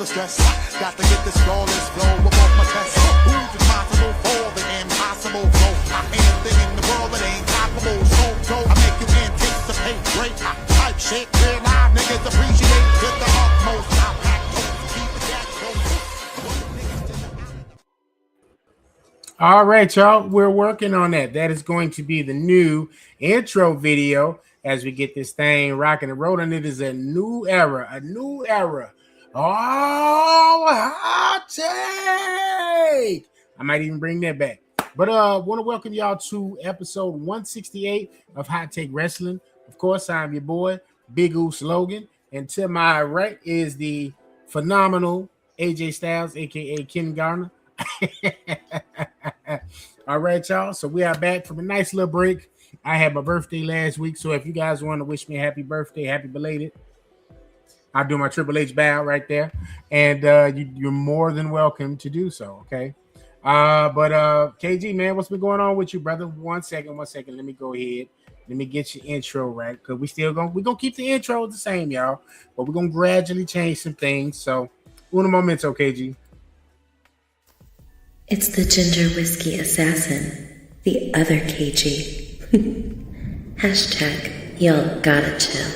the stress. Got to get this flawless flow above my chest. Who's responsible for the impossible flow? I ain't a thing in the world that ain't toppable. So I make you anticipate great type shit. Real live niggas appreciate to the utmost. I pack those, keep the gas close. All right, y'all. We're working on that. That is going to be the new intro video as we get this thing rocking and rolling. It is a new era, Oh, hot take. I might even bring that back. But want to welcome y'all to episode 168 of Hot Take Wrestling. Of course, I'm your boy, Big Goose Logan. And to my right is the phenomenal AJ Styles, a.k.a. Ken Garner. All right, y'all. So we are back from a nice little break. I had my birthday last week. So if you guys want to wish me a happy birthday, happy belated, I'll do my Triple H bow right there. And you're more than welcome to do so, okay? But KG, man, what's been going on with you, brother? One second. Let me go ahead. Let me get your intro right, because we're gonna keep the intro the same, y'all. But we're gonna gradually change some things. So, uno momento, KG. It's the ginger whiskey assassin, the other KG. Hashtag y'all gotta chill.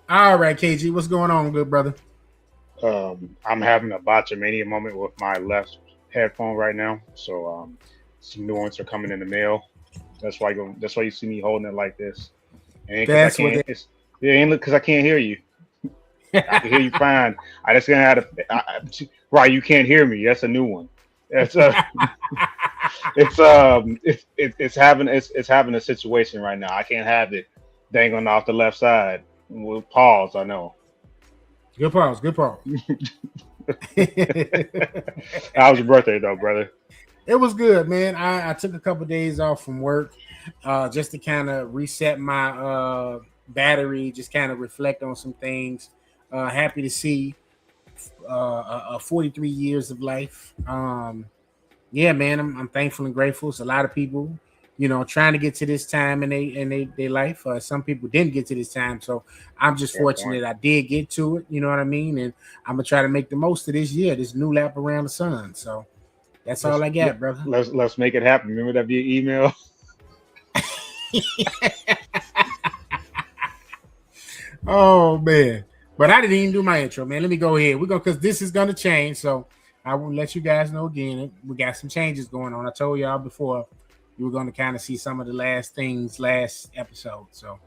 All right, KG, what's going on, good brother? I'm having a botchamania moment with my left headphone right now. So some new ones are coming in the mail. That's why you see me holding it like this. And That's because I can't hear you. I can hear you fine. I just gonna have to. Right, you can't hear me. That's a new one. It's having a situation right now. I can't have it dangling off the left side. We'll pause. I know. Good pause. How was your birthday, though, brother? It was good, man. I took a couple of days off from work just to kind of reset my battery, just kind of reflect on some things. Happy to see 43 years of life. Yeah, man, I'm thankful and grateful. It's a lot of people, trying to get to this time in their life. Some people didn't get to this time, so I'm just fortunate I did get to it. You know what I mean? And I'm gonna try to make the most of this year, this new lap around the sun. So that's all I got, brother. Let's make it happen. Remember that via email. Oh man, but I didn't even do my intro, man. Let me go ahead. Because this is gonna change, so I will let you guys know again. We got some changes going on. I told y'all before. You were going to kind of see some of the last episode. So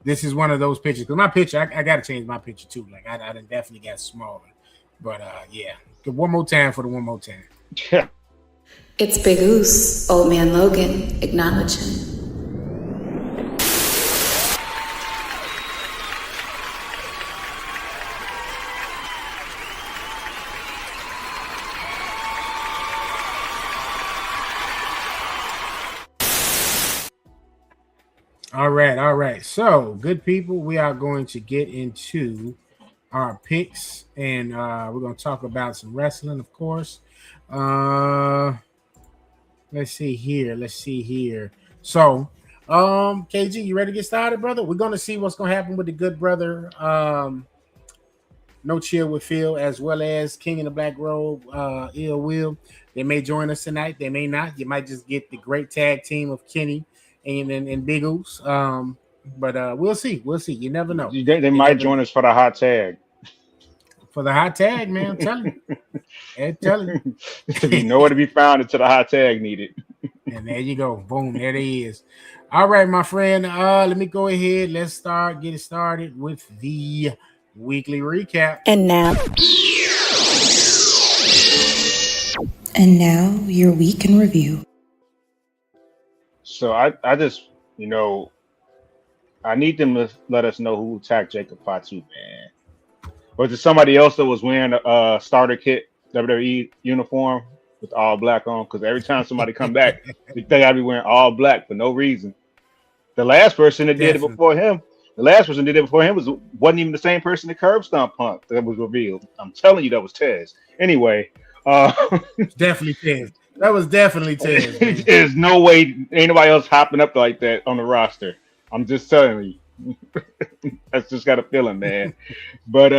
this is one of those pictures. Because my picture, I got to change my picture too. Like I definitely got smaller. But yeah, one more time for the one more time. It's Big Goose, Old Man Logan, acknowledge him. All right. So, good people, we are going to get into our picks, and we're going to talk about some wrestling, of course. Let's see here. So, KG, you ready to get started, brother? We're going to see what's going to happen with the good brother, No Chill with Phil, as well as King in the Black Robe, Ill Will. They may join us tonight. They may not. You might just get the great tag team of Kenny and Big Goose. But we'll see. You never know. They might join us for the hot tag. For the hot tag, man. I'm telling you. You know where to be found until the hot tag needed. And there you go. Boom. There it is. All right, my friend. Let me go ahead. Let's get it started with the weekly recap. And now your week in review. So I just, I need them to let us know who attacked Jacob Fatu, man. Was it somebody else that was wearing a starter kit WWE uniform with all black on? Because every time somebody come back, they gotta be wearing all black for no reason. The last person that did it before him, wasn't even the same person that Curb Stomp Punk that was revealed. I'm telling you, that was Tez. Anyway, definitely Tez. That was definitely Tez, man. There's no way ain't nobody else hopping up like that on the roster. I'm just telling you. That's just got a feeling, man. But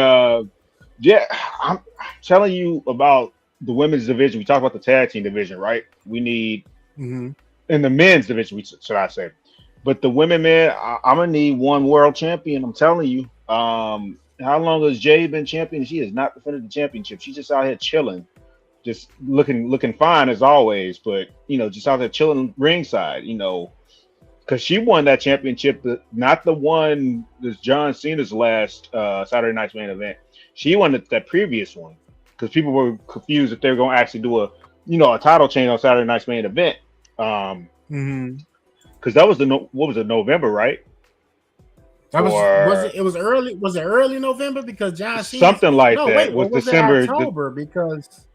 yeah, I'm telling you about the women's division. We talked about the tag team division, right? We need Mm-hmm. in the men's division, should I say? But the women, man, I'm gonna need one world champion. I'm telling you. How long has Jay been champion? She has not defended the championship. She's just out here chilling, just looking fine as always. But just out there chilling ringside. Because she won that championship, not the one that's John Cena's last Saturday Night's Main Event. She won that previous one because people were confused if they were going to actually do a title change on Saturday Night's Main Event. Because that was what was it, November, right? Was it early? Was it early November? Because John Cena something like that. Wait, was December? It October? Because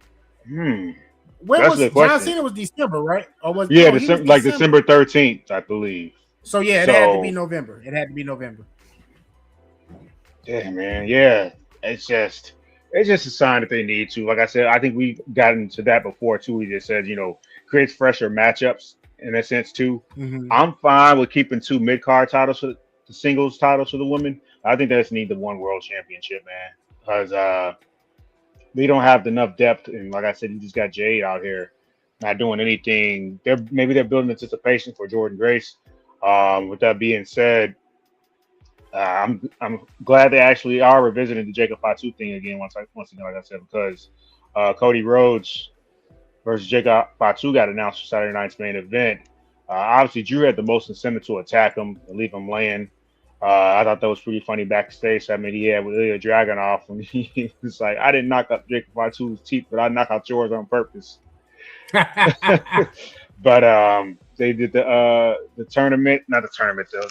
when was John Cena was December, right? Or was December, like December 13th, I believe. So yeah, it had to be November. It had to be November. Yeah, man. Yeah, it's just a sign that they need to. Like I said, I think we've gotten to that before too. We just said, creates fresher matchups in a sense too. Mm-hmm. I'm fine with keeping 2 mid-card titles for the singles titles for the women. I think they just need the one world championship, man, because they don't have enough depth. And like I said, you just got Jade out here not doing anything. Maybe they're building anticipation for Jordan Grace. With that being said, I'm glad they actually are revisiting the Jacob Fatu thing again once again, like I said, because Cody Rhodes versus Jacob Fatu got announced for Saturday Night's Main Event. Obviously, Drew had the most incentive to attack him and leave him laying. I thought that was pretty funny backstage. I mean, he had with Ilya Dragunov, and he was like, "I didn't knock out Jacob Fatu's teeth, but I knocked out yours on purpose." But they did the tournament, not the tournament, the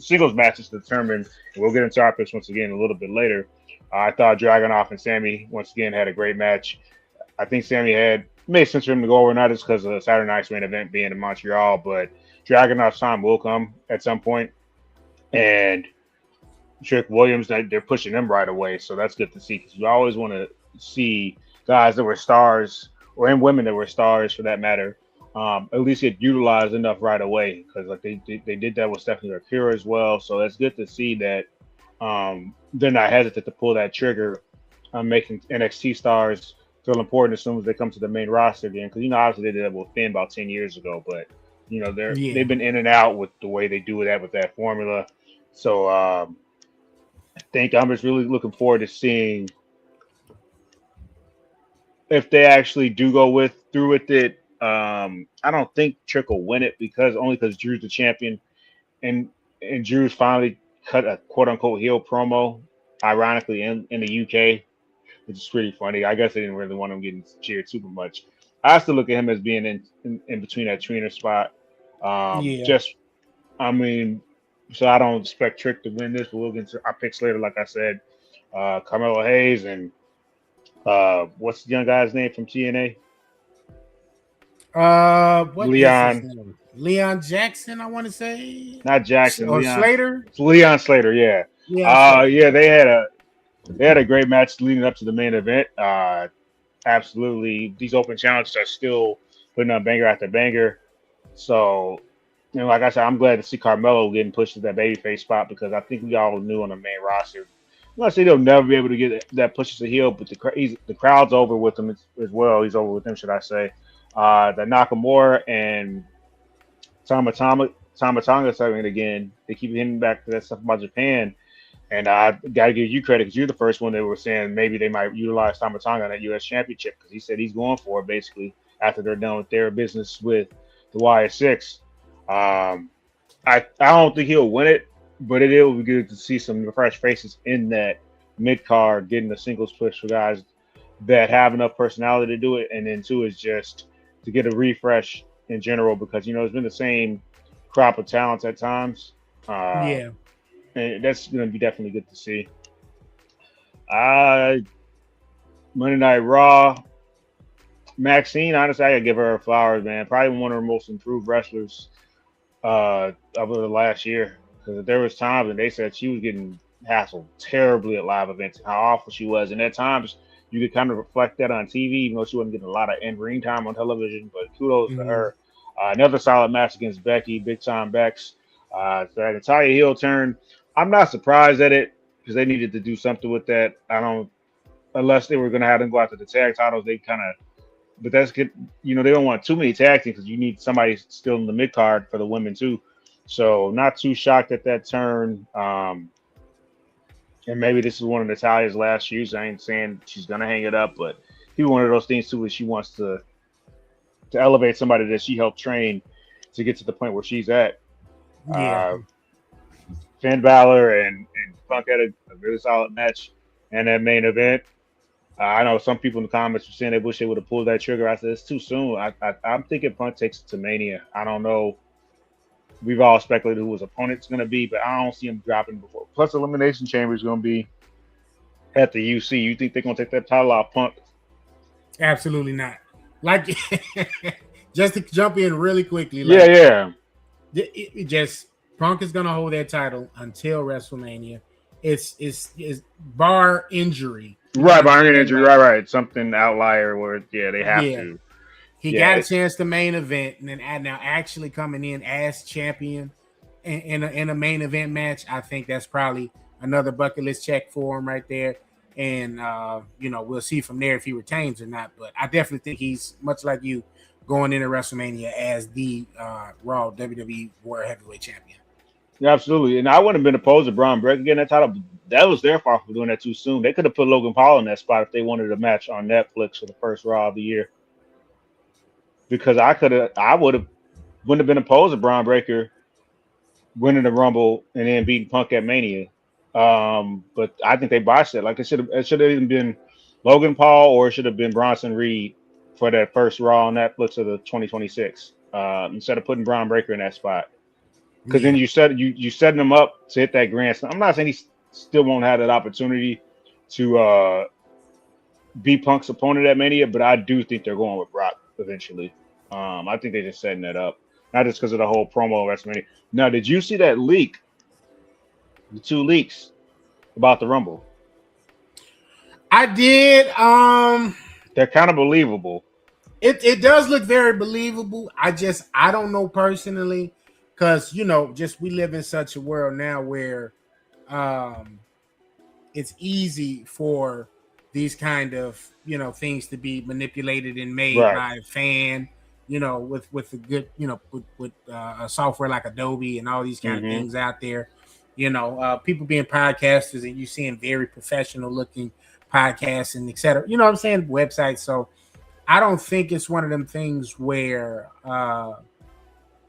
singles matches to determine. We'll get into our picks once again a little bit later. I thought Dragunov and Sammy once again had a great match. I think Sammy made sense for him to go over, not just because of the Saturday Night's Main Event being in Montreal, but Dragunov's time will come at some point. And Trick Williams, they're pushing him right away, so that's good to see because you always want to see guys that were stars, and women that were stars for that matter, at least get utilized enough right away because like they did that with Stephanie Akira as well. So it's good to see that they're not hesitant to pull that trigger on making NXT stars feel important as soon as they come to the main roster again. Because obviously they did that with Finn about 10 years ago, but they've been in and out with the way they do that with that formula. So I think I'm just really looking forward to seeing if they actually do go through with it. I don't think Trick will win it because Drew's the champion, and Drew's finally cut a quote unquote heel promo, ironically in the UK, which is pretty funny. I guess they didn't really want him getting cheered super much. I still look at him as being in between that trainer spot. So I don't expect Trick to win this, but we'll get into our picks later. Like I said, Carmelo Hayes and what's the young guy's name from TNA? Leon Jackson, I want to say. Not Jackson. Or Slater. It's Leon Slater, yeah. Yeah, they had a great match leading up to the main event. Absolutely, these open challenges are still putting on banger after banger. So, like I said, I'm glad to see Carmelo getting pushed to that babyface spot because I think we all knew on the main roster. I'm not saying they'll never be able to get that push to heel, but the crowd's over with him as well. He's over with them, should I say? The Nakamura and Tama Tonga segment again. They keep hitting back to that stuff about Japan, and I got to give you credit because you're the first one that were saying maybe they might utilize Tama Tonga on that U.S. Championship because he said he's going for it basically after they're done with their business with the YS6. I don't think he'll win it, but it will be good to see some fresh faces in that mid card getting the singles push for guys that have enough personality to do it, and then two is just to get a refresh in general because it's been the same crop of talents at times. And that's going to be definitely good to see. Monday Night Raw, Maxine, honestly, I gotta give her flowers, man. Probably one of her most improved wrestlers over the last year. Because there was times when they said she was getting hassled terribly at live events, how awful she was, and at times you could kind of reflect that on TV, even though she wasn't getting a lot of in-ring time on television. But kudos to her. Another solid match against Becky, big time Bex. So that Natalya heel turn, I'm not surprised at it because they needed to do something with that. Unless they were going to have them go after the tag titles, they kind of. But that's good. They don't want too many tag teams because you need somebody still in the mid card for the women too. So not too shocked at that turn. And maybe this is one of Natalya's last years. I ain't saying she's gonna hang it up, but he one of those things too, is she wants to elevate somebody that she helped train to get to the point where she's at. Yeah. Finn Balor and Punk had a really solid match, and that main event. I know some people in the comments were saying they wish they would have pulled that trigger. I said it's too soon. I'm thinking Punk takes it to Mania. I don't know. We've all speculated who his opponent's going to be, but I don't see him dropping before. Plus, Elimination Chamber is going to be at the UC. You think they're going to take that title off Punk? Absolutely not. Like, just to jump in really quickly. Yeah. It just Punk is going to hold that title until WrestleMania. It's bar injury. Right, bar injury. Right. Something outlier where they have to. He got a chance to main event, and then now actually coming in as champion in a main event match. I think that's probably another bucket list check for him right there. And we'll see from there if he retains or not. But I definitely think he's much like you going into WrestleMania as the Raw WWE World Heavyweight Champion. Yeah, absolutely. And I wouldn't have been opposed to Braun Breaker getting that title. That was their fault for doing that too soon. They could have put Logan Paul in that spot if they wanted a match on Netflix for the first Raw of the year. Because wouldn't have been opposed to Braun Breaker winning the Rumble and then beating Punk at Mania. But I think they botched it. Like it should have even been Logan Paul, or it should have been Bronson Reed for that first Raw on Netflix of the 2026. Instead of putting Braun Breaker in that spot. Because then you setting him up to hit that grand slam. I'm not saying he still won't have that opportunity to be Punk's opponent at Mania, but I do think they're going with Brock eventually. I think they're just setting that up, not just because of the whole promo of WrestleMania. Now, did you see that leak? The 2 leaks about the Rumble. I did. They're kind of believable. It does look very believable. I don't know personally, because we live in such a world now where it's easy for these kind of things to be manipulated and made by a fan, with a good with software like Adobe and all these kind of things out there. People being podcasters and you seeing very professional looking podcasts and etc. You know what I'm saying? Websites. So I don't think it's one of them things where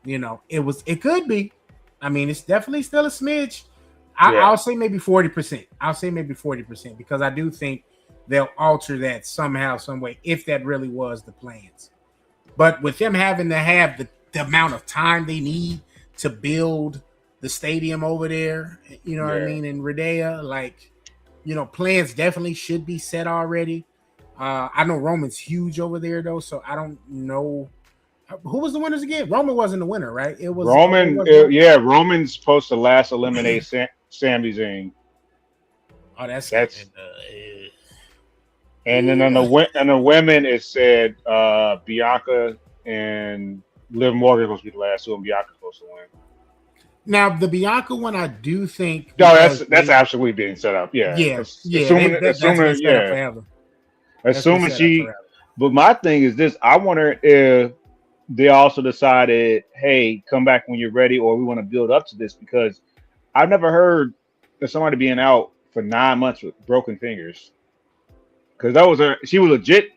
it could be. I mean, it's definitely still a smidge. I'll say maybe 40%. I'll say maybe 40% because I do think they'll alter that somehow, some way, if that really was the plans. But with them having to have the amount of time they need to build the stadium over there, what I mean, in Rhea, plans definitely should be set already. I know Roman's huge over there, though, so I don't know. Who was the winners again? Roman wasn't the winner, right? It was Roman. Roman's supposed to last eliminate Sami Zayn. Oh, that's and then on the women, it said Bianca and Liv Morgan supposed to be the last two, and Bianca's supposed to win. Now the Bianca one, I do think. No, that's absolutely being set up. Assuming she. But my thing is this: I wonder if they also decided, hey, come back when you're ready, or we want to build up to this, because I've never heard of somebody being out for 9 months with broken fingers. Because she was legit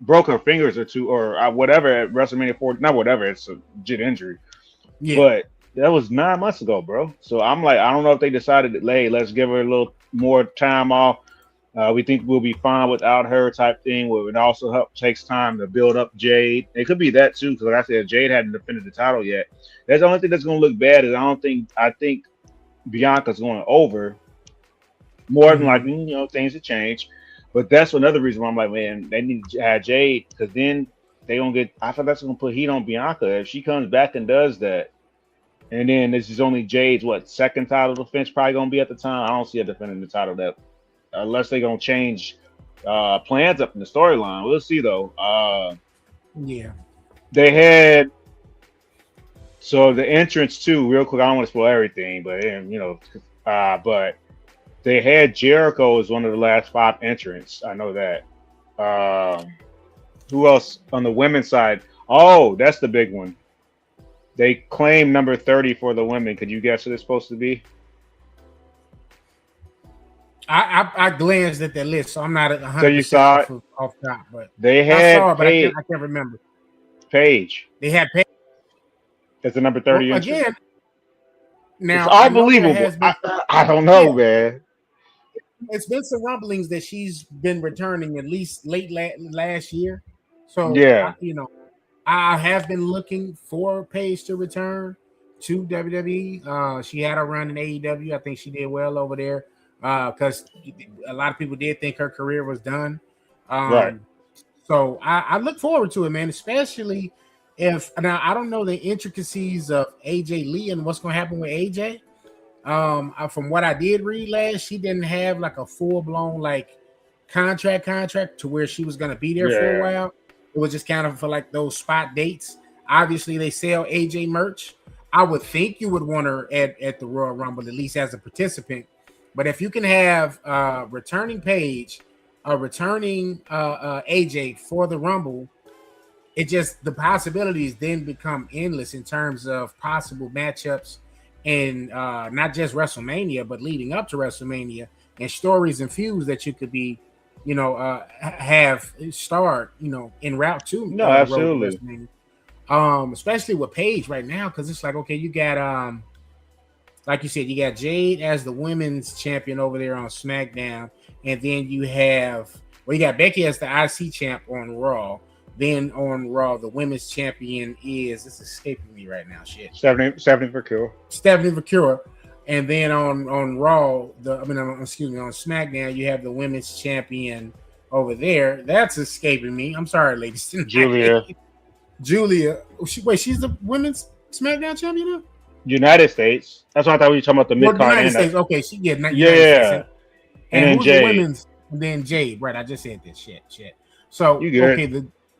broke her fingers or two or whatever at WrestleMania 4. Not whatever, it's a legit injury. Yeah. But that was 9 months ago, bro. So I'm like, I don't know if they decided that, hey, let's give her a little more time off. We think we'll be fine without her type thing. Where it also takes time to build up Jade. It could be that too, because like I said, Jade hadn't defended the title yet. That's the only thing that's going to look bad is I think Bianca's going over. More than likely, things have changed. But that's another reason why I'm like, man, they need to add Jade, because then they don't get. I thought that's going to put heat on Bianca if she comes back and does that. And then this is only Jade's second title defense probably going to be at the time. I don't see her defending the title that. Unless they're going to change plans up in the storyline. We'll see though. Yeah. They had so the entrance too. Real quick, I don't want to spoil everything, but but they had Jericho as one of the last 5 entrants. I know that. Who else on the women's side? Oh, that's the big one. They claim number 30 for the women. Could you guess who it's supposed to be? I glanced at that list, so I'm not 100% So you saw it? off top, but They I had saw it, but Paige. I can't remember. Paige They had Paige. as the number 30 entrant. Again. Now It's I know there unbelievable. has been- I don't know, Yeah. man. it's been some rumblings that she's been returning at least late last year. So Yeah. I have been looking for Paige to return to WWE. She had a run in AEW. I think she did well over there because a lot of people did think her career was done. Right. So I look forward to it, man. Especially if now I don't know the intricacies of AJ Lee and what's going to happen with AJ. From what I did read last, she didn't have like a full blown like contract to where she was going to be there for a while. It was just kind of for like those spot dates. Obviously, they sell AJ merch. I would think you would want her at the Royal Rumble, at least as a participant. But if you can have returning Paige, returning AJ for the Rumble, it just the possibilities then become endless in terms of possible matchups and not just WrestleMania, but leading up to WrestleMania and stories and feuds that you could be, have starred, en route to. No, absolutely. Especially with Paige right now, because it's like, okay, you got like you said, you got Jade as the women's champion over there on SmackDown, and then you got Becky as the IC champ on Raw. Then on Raw, the women's champion is escaping me right now. Shit, Stephanie Vercure. Stephanie Vercure, and then on Raw, on SmackDown, you have the women's champion over there. That's escaping me. I'm sorry, ladies. Julia. She's the women's SmackDown champion now? United States. That's what I thought we were talking about the mid card. United States. Okay, Yeah. States. And then who's Jade. the women's? And then Jade. Right, I just said this shit. So You good. okay,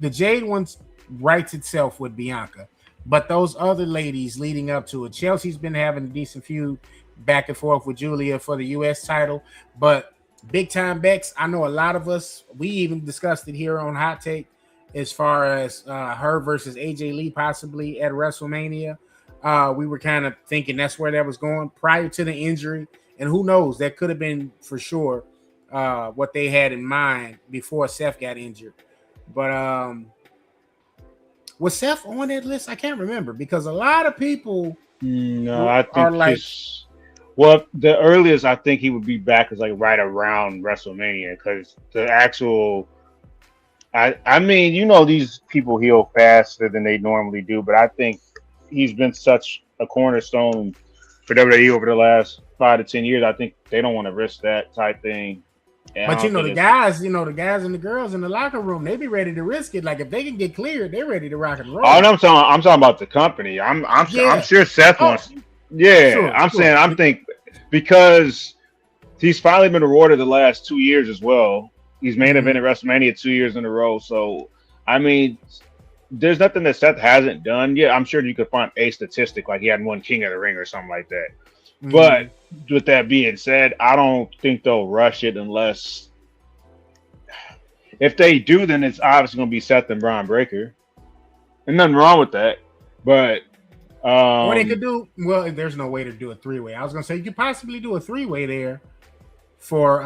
the Jade one writes itself with Bianca, but those other ladies leading up to it, Chelsea's been having a decent feud back and forth with Julia for the U.S. title, but Big Time Bex, I know a lot of us, we even discussed it here on Hot Take as far as her versus AJ Lee possibly at WrestleMania. We were kind of thinking that's where that was going prior to the injury, and who knows, that could have been for sure what they had in mind before Seth got injured. But was Seth on that list? I can't remember because a lot of people I think the earliest I think he would be back is like right around WrestleMania because the actual I mean, these people heal faster than they normally do, but I think he's been such a cornerstone for WWE over the last 5 to 10 years. I think they don't want to risk that type thing. But the guys and the girls in the locker room, they be ready to risk it. Like if they can get cleared, they're ready to rock and roll. Oh, I'm talking about the company. I'm sure Seth wants. Yeah, sure, I'm thinking because he's finally been rewarded the last 2 years as well. He's main evented WrestleMania 2 years in a row. So I mean, there's nothing that Seth hasn't done. Yeah, I'm sure you could find a statistic like he had one King of the Ring or something like that. Mm-hmm. But with that being said, I don't think they'll rush it unless if they do, then it's obviously going to be Seth and Braun Breaker. And nothing wrong with that. But what they could do, well, there's no way to do a 3-way. I was going to say you could possibly do a 3-way there for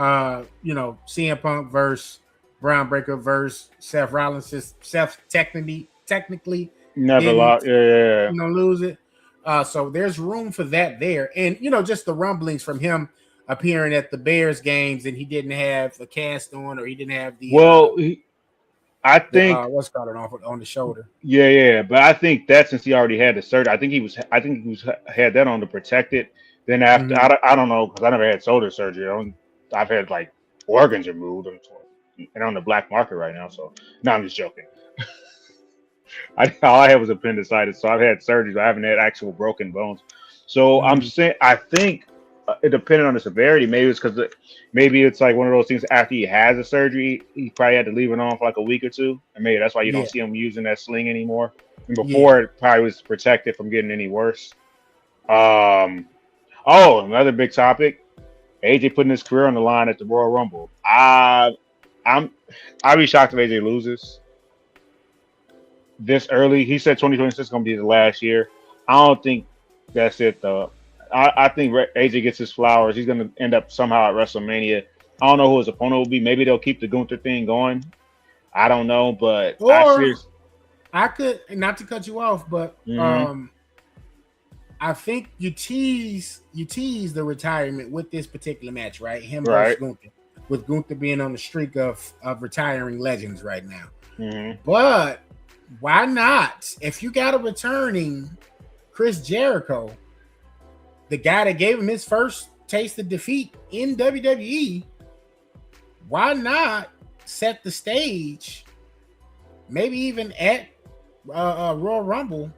CM Punk versus Braun Breaker versus Seth Rollins. Seth technically never lost. Yeah. Lose it. So there's room for that there. And, just the rumblings from him appearing at the Bears games and he didn't have a cast on or he didn't have the I think what's called it on the shoulder. Yeah. But I think that since he already had the surgery, I think he had that on to protect it. Then after, I don't know, because I never had shoulder surgery. I've had like organs removed and on the black market right now. So no, I'm just joking. All I had was appendicitis, so I've had surgery, but I haven't had actual broken bones. So I'm saying, I think it depended on the severity. Maybe it's because maybe it's like one of those things after he has a surgery, he probably had to leave it on for like a week or two, and maybe that's why you Yeah. don't see him using that sling anymore. And Yeah. before it probably was protected from getting any worse. Oh, another big topic: AJ putting his career on the line at the Royal Rumble. I'd be shocked if AJ loses this early. He said 2026 is going to be the last year. I don't think that's it though. I think AJ gets his flowers. He's going to end up somehow at WrestleMania. I don't know who his opponent will be. Maybe they'll keep the Gunther thing going. I don't know, but I could, not to cut you off, but I think you tease the retirement with this particular match, right? Him versus Gunther, with Gunther being on the streak of retiring legends right now. But why not? If you got a returning Chris Jericho, the guy that gave him his first taste of defeat in WWE, why not set the stage, maybe even at Royal Rumble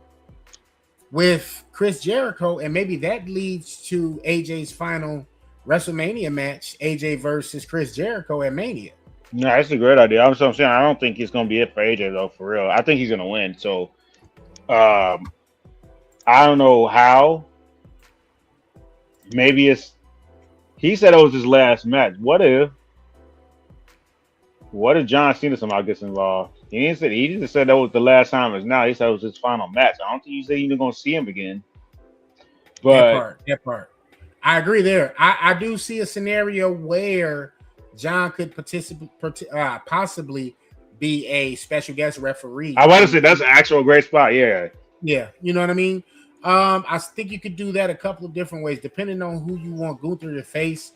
with Chris Jericho, and maybe that leads to AJ's final WrestleMania match, AJ versus Chris Jericho at Mania. No, that's a great idea. I'm saying I don't think it's going to be it for AJ though, for real. I think he's going to win. So, I don't know how. Maybe he said it was his last match. What if John Cena somehow gets involved? He just said that was the last time. It's now. He said it was his final match. I don't think he said you're going to see him again. But that part. I agree there. I do see a scenario where John could possibly be a special guest referee. I want to say that's an actual great spot. Yeah. Yeah. You know what I mean? I think you could do that a couple of different ways, depending on who you want Gunther to face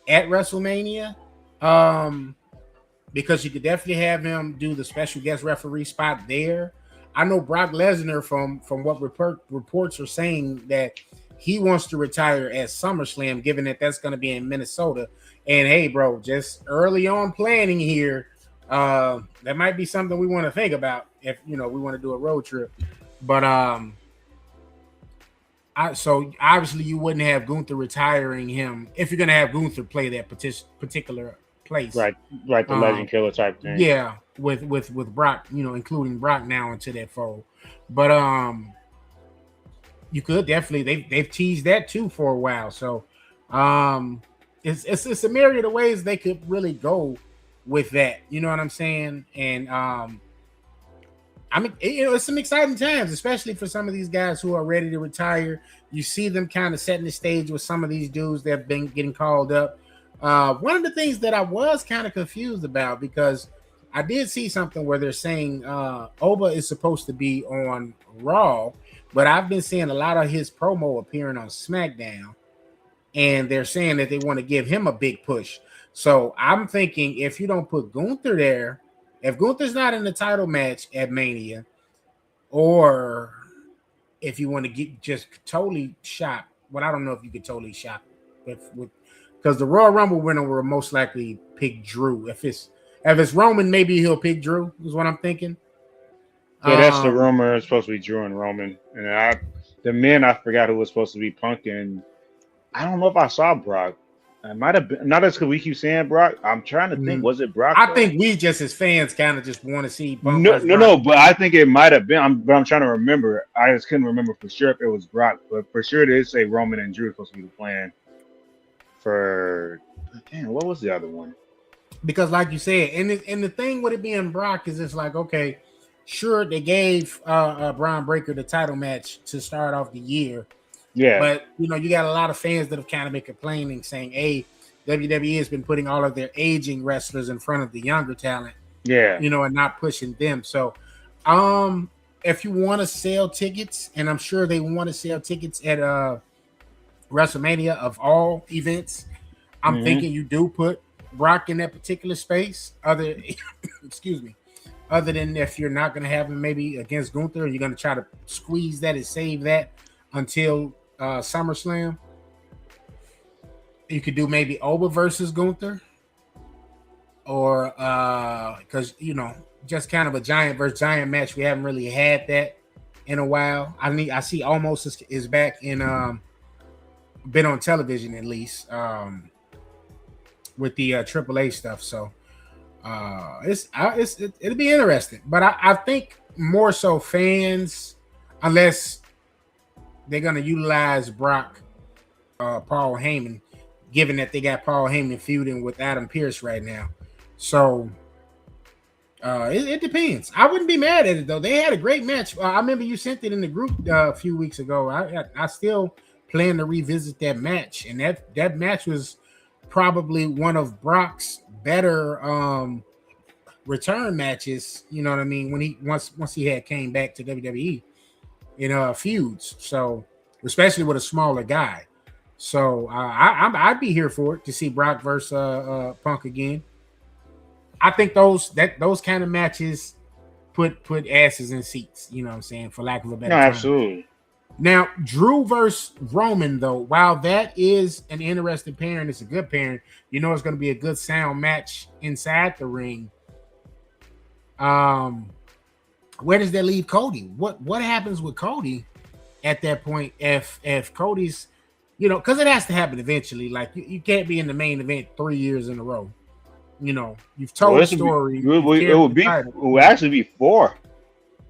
at WrestleMania. Because you could definitely have him do the special guest referee spot there. I know Brock Lesnar, from what reports are saying, that he wants to retire at SummerSlam, given that that's going to be in Minnesota. And hey, bro, just early on planning here, that might be something we want to think about if we want to do a road trip. But so obviously you wouldn't have Gunther retiring him if you're going to have Gunther play that particular place, right, the legend killer type thing. Yeah, with Brock, including Brock now into that fold. But you could definitely they've teased that too for a while. So it's a myriad of ways they could really go with that. You know what I'm saying? And it's some exciting times, especially for some of these guys who are ready to retire. You see them kind of setting the stage with some of these dudes that have been getting called up. One of the things that I was kind of confused about, because I did see something where they're saying Oba is supposed to be on Raw, but I've been seeing a lot of his promo appearing on SmackDown, and they're saying that they want to give him a big push. So I'm thinking, if you don't put Gunther there, if Gunther's not in the title match at Mania, or if you want to get just totally shot, well, I don't know if you could totally shot with because the Royal Rumble winner will most likely pick Drew. If it's Roman, maybe he'll pick Drew, is what I'm thinking. Yeah, that's the rumor. It's supposed to be Drew and Roman. And the men, I forgot who was supposed to be Punk, and I don't know if I saw Brock. It might have been, not as because we keep saying Brock. I'm trying to think, was it Brock? I think we just as fans kind of just want to see Punk. No, but I think it might have been. But I'm trying to remember. I just couldn't remember for sure if it was Brock, but for sure they say Roman and Drew are supposed to be the plan for. Damn, what was the other one? Because, like you said, and the thing with it being Brock is, it's like, okay, sure, they gave Braun Breaker the title match to start off the year. Yeah. But, you got a lot of fans that have kind of been complaining, saying, hey, WWE has been putting all of their aging wrestlers in front of the younger talent. Yeah. And not pushing them. So, if you want to sell tickets, and I'm sure they want to sell tickets at WrestleMania of all events, I'm thinking you do put Brock in that particular space. Other than if you're not going to have him maybe against Gunther, you're going to try to squeeze that and save that until SummerSlam. You could do maybe Oba versus Gunther, or because just kind of a giant versus giant match. We haven't really had that in a while. I see Almost is back in been on television at least with the AAA stuff. So it'll be interesting. But I think more so fans, unless they're gonna utilize Brock, Paul Heyman, given that they got Paul Heyman feuding with Adam Pearce right now. So it depends. I wouldn't be mad at it though. They had a great match. I remember you sent it in the group a few weeks ago. I still plan to revisit that match, and that match was probably one of Brock's better return matches. You know what I mean? When he once he had came back to WWE in feuds. So especially with a smaller guy. So I'd be here for it to see Brock versus Punk again. I think those kind of matches put asses in seats, you know what I'm saying, for lack of a better term. Absolutely. Now, Drew versus Roman, though, while that is an interesting pairing, it's a good pairing, you know it's going to be a good sound match inside the ring. Where does that leave Cody? What happens with Cody at that point if Cody's, you know, because it has to happen eventually. Like, you can't be in the main event 3 years in a row. You know, you've told the story. It would actually be 4.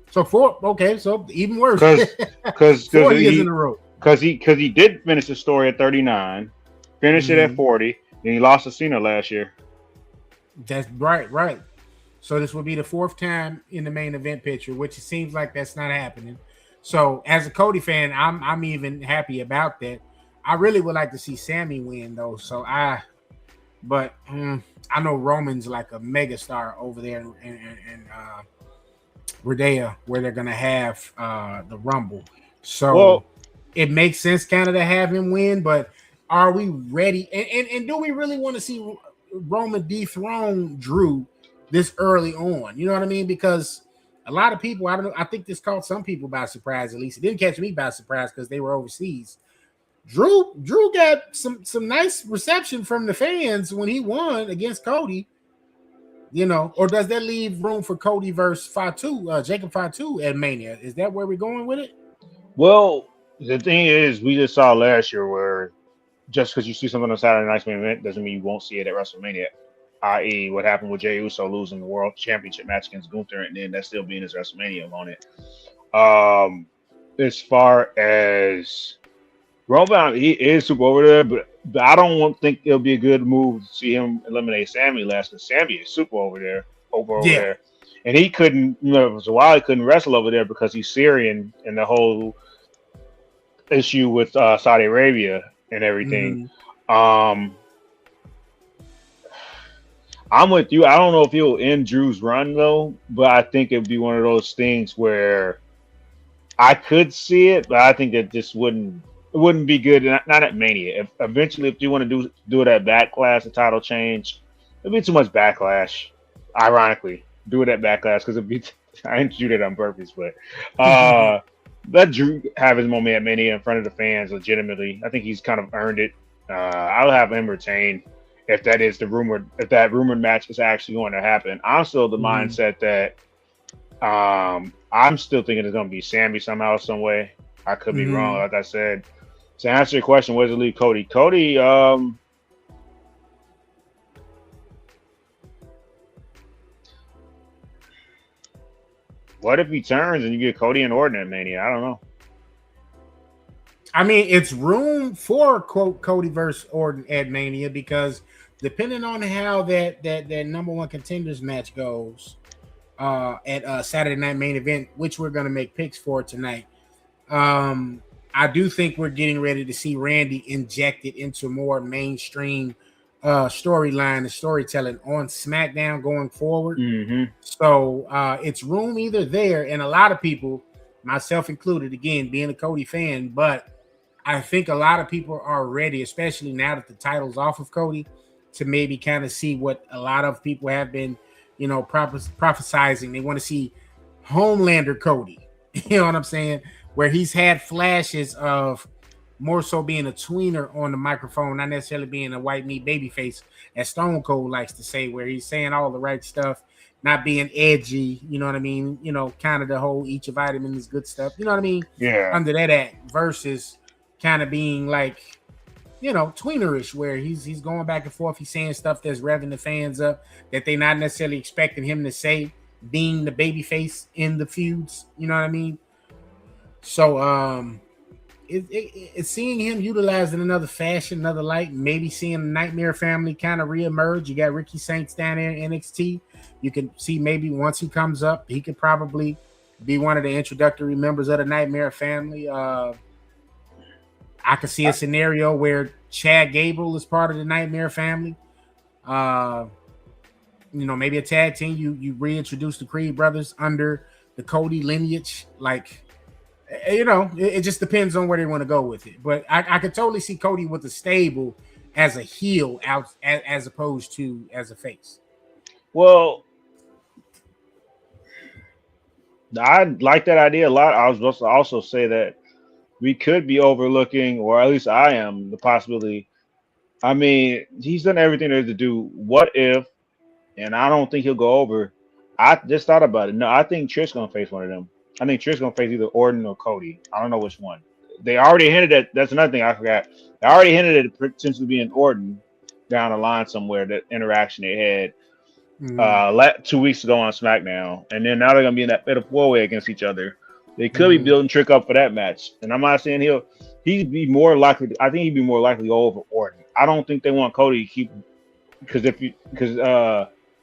So 4, okay, so even worse. Because 4 years in a row. Because he did finish the story at 39, finished it at 40, and he lost to Cena last year. That's right. So this will be the 4th time in the main event picture, which it seems like that's not happening. So as a Cody fan, I'm even happy about that. I really would like to see Sammy win though. So I know Roman's like a megastar over there in Rhea, where they're gonna have the Rumble. So it makes sense kind of to have him win, but are we ready? And do we really want to see Roman dethrone Drew this early on? You know what I mean? Because a lot of people, I don't know, I think this caught some people by surprise. At least it didn't catch me by surprise because they were overseas. Drew got some nice reception from the fans when he won against Cody, you know. Or does that leave room for Cody versus Fatu, Jacob Fatu at Mania? Is that where we're going with it? Well, the thing is, we just saw last year where just because you see something on Saturday Night's main event doesn't mean you won't see it at WrestleMania. I.e., what happened with Jey Uso losing the World Championship match against Gunther, and then that still being his WrestleMania on it. As far as Roman, he is super over there, but I don't think it'll be a good move to see him eliminate Sammy last, because Sammy is super over there, there. And he couldn't, you know, it was a while he couldn't wrestle over there because he's Syrian and the whole issue with Saudi Arabia and everything. I'm with you. I don't know if he'll end Drew's run though, but I think it'd be one of those things where I could see it, but I think that this wouldn't be good. Not at Mania. If you want to do it at Backlash, the title change, it'd be too much backlash. Ironically, do it at Backlash because it'd be. I didn't do that on purpose, but let Drew have his moment at Mania in front of the fans. Legitimately, I think he's kind of earned it. I'll have him retain if that is if that rumored match is actually going to happen. I'm still the mindset that I'm still thinking it's going to be Sammy somehow, some way. I could be wrong, like I said. To answer your question, where does it leave Cody? Cody, what if he turns and you get Cody and Orton at Mania? I don't know. I mean, it's room for Cody versus Orton at Mania because depending on how that number one contenders match goes at Saturday Night Main Event, which we're going to make picks for tonight, I do think we're getting ready to see Randy injected into more mainstream storyline and storytelling on SmackDown going forward. So it's room either there, and a lot of people, myself included, again, being a Cody fan, but I think a lot of people are ready, especially now that the title's off of Cody, to maybe kind of see what a lot of people have been, you know, prophesizing. They want to see Homelander Cody. You know what I'm saying? Where he's had flashes of more so being a tweener on the microphone, not necessarily being a white meat babyface, as Stone Cold likes to say, where he's saying all the right stuff, not being edgy, you know what I mean? You know, kind of the whole eat your vitamins, good stuff, you know what I mean? Yeah. Under that act versus kind of being like tweenerish, where he's going back and forth. He's saying stuff that's revving the fans up that they not necessarily expecting him to say, being the baby face in the feuds. You know what I mean? So it's seeing him utilized in another fashion, another light. Maybe seeing the Nightmare family kind of reemerge. You got Ricky Saints down there in NXT. You can see maybe once he comes up, he could probably be one of the introductory members of the Nightmare family. I could see a scenario where Chad Gable is part of the Nightmare family. Maybe a tag team. You reintroduce the Creed brothers under the Cody lineage. Like, it just depends on where they want to go with it. But I could totally see Cody with a stable as a heel out as opposed to as a face. Well, I like that idea a lot. I was supposed to also say that we could be overlooking, or at least I am, the possibility. I mean, he's done everything there is to do. What if, and I don't think he'll go over. I just thought about it. No, I think Trish gonna face one of them. I think Trish gonna face either Orton or Cody. I don't know which one. They already hinted at. That's another thing I forgot. They already hinted at it potentially being Orton down the line somewhere. That interaction they had 2 weeks ago on SmackDown, and then now they're gonna be in that fatal four-way against each other. They could be building Trick up for that match, and I'm not saying he'd be more likely. I think he'd be more likely to go over Orton. I don't think they want Cody to keep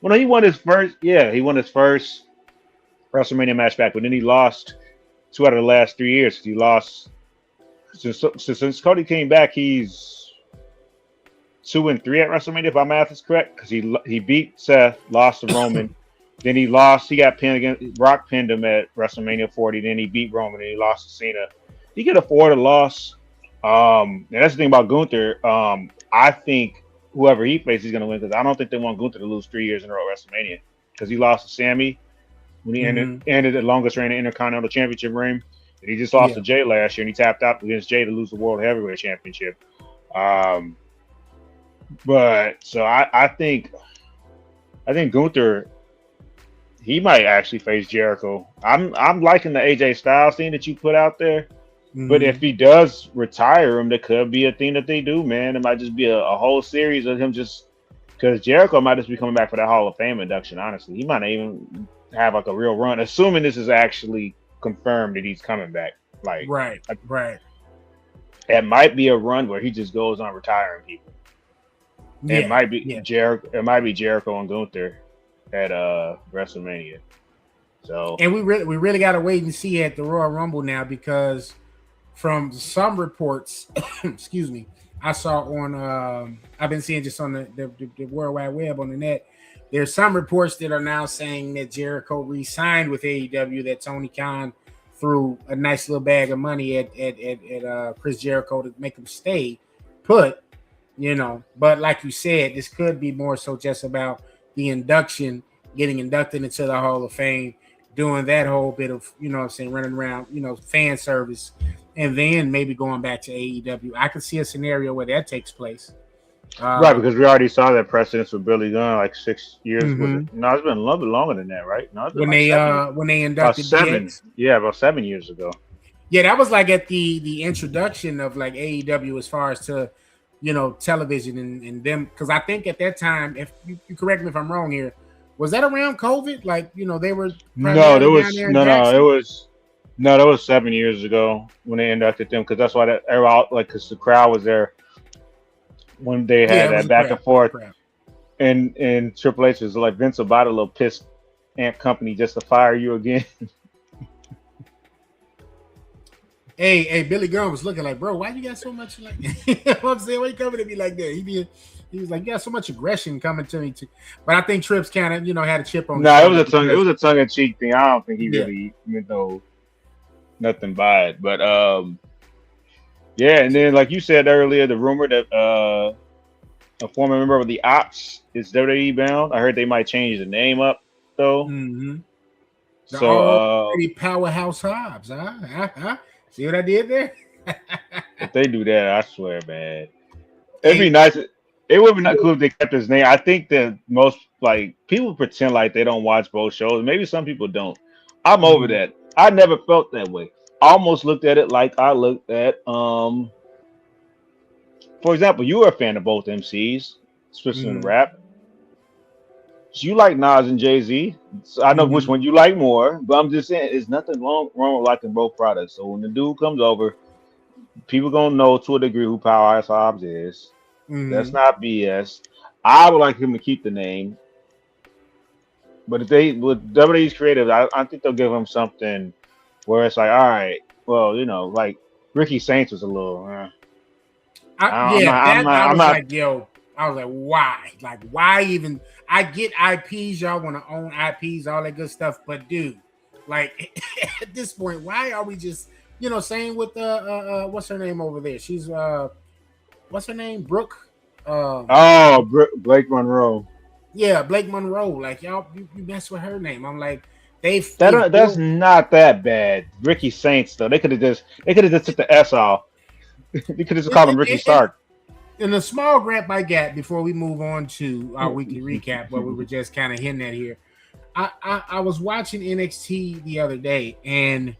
when he won his first, he won his first WrestleMania match back, but then he lost 2 out of the last 3 years. He lost since Cody came back. He's 2-3 at WrestleMania, if my math is correct, because he beat Seth, lost to Roman, then he lost. He got pinned against Brock, pinned him at WrestleMania 40. Then he beat Roman, and he lost to Cena. He could afford a loss. And that's the thing about Gunther. I think whoever he faces, he's going to win, because I don't think they want Gunther to lose 3 years in a row at WrestleMania, because he lost to Sammy when he ended the longest reign of Intercontinental Championship reign. And he just lost to Jay last year, and he tapped out against Jay to lose the World Heavyweight Championship. But so I think Gunther, he might actually face Jericho. I'm liking the AJ Styles thing that you put out there. But if he does retire him, there could be a thing that they do, man. It might just be a whole series of him just because Jericho might just be coming back for that Hall of Fame induction, honestly. He might not even have like a real run, assuming this is actually confirmed that he's coming back. Like right. It might be a run where he just goes on retiring people. Yeah, it might be Jericho. It might be Jericho and Gunther at WrestleMania. So, and we really got to wait and see at the Royal Rumble now, because from some reports, excuse me, I saw on I've been seeing just on the World Wide Web on the net. There's some reports that are now saying that Jericho re-signed with AEW, that Tony Khan threw a nice little bag of money at Chris Jericho to make him stay put. But like you said, this could be more so just about the induction, getting inducted into the Hall of Fame, doing that whole bit of, running around, fan service, and then maybe going back to AEW. I could see a scenario where that takes place. Right, because we already saw that precedence with Billy Gunn like 6 years. No, it's been a little bit longer than that, right? No, when they inducted about 7 years ago. Yeah, that was like at the introduction of like AEW as far as to television and them, because I think at that time, if you correct me if I'm wrong here, was that around COVID? Like, they were that was 7 years ago when they inducted them, because that's why because the crowd was there when they had that back and forth, and Triple H was like, Vince will buy the little piss ant company just to fire you again. Hey, Billy Gunn was looking like, bro, why you got so much like? I'm saying, why you coming to me like that? He was like, yeah, so much aggression coming to me too. But I think Trips kind of, had a chip on. No, it was a tongue in cheek thing. I don't think he really meant nothing by it. But and then like you said earlier, the rumor that a former member of the Ops is WWE bound. I heard they might change the name up though. So Powerhouse Hobbs, huh? See what I did there? If they do that, I swear, man, it'd be nice. It would be not cool if they kept his name. I think that most people pretend like they don't watch both shows. Maybe some people don't. I'm over that. I never felt that way. I almost looked at it like I looked at Full for example, you were a fan of both MCs, switching Mhm. to rap. So you like Nas and Jay-Z. So I know which Mhm. one you like more, but I'm just saying, there's nothing wrong with liking both products. So when the dude comes over, people gonna know to a degree who Powerhouse Hobbs is. That's Mhm. not BS. I would like him to keep the name, but if they with WWE's creative, I think they'll give him something where it's like, all right, well, like Ricky Saints was a little. I'm Yeah, not. I'm that not. I I'm was not. like, yo, I was like, why? Like, why even? I get IPs, y'all want to own IPs, all that good stuff, but dude, like at this point, why are we just, same with what's her name over there? She's what's her name? Brooke. Oh, Blake Monroe. Yeah, Blake Monroe. Like y'all, you mess with her name. I'm like, they've That's built not that bad. Ricky Saints though. They could have just took the S off. They could have just called him Ricky and Stark. in a small grant I got before we move on to our weekly recap, what we were just kind of hinting at here. I was watching NXT the other day, and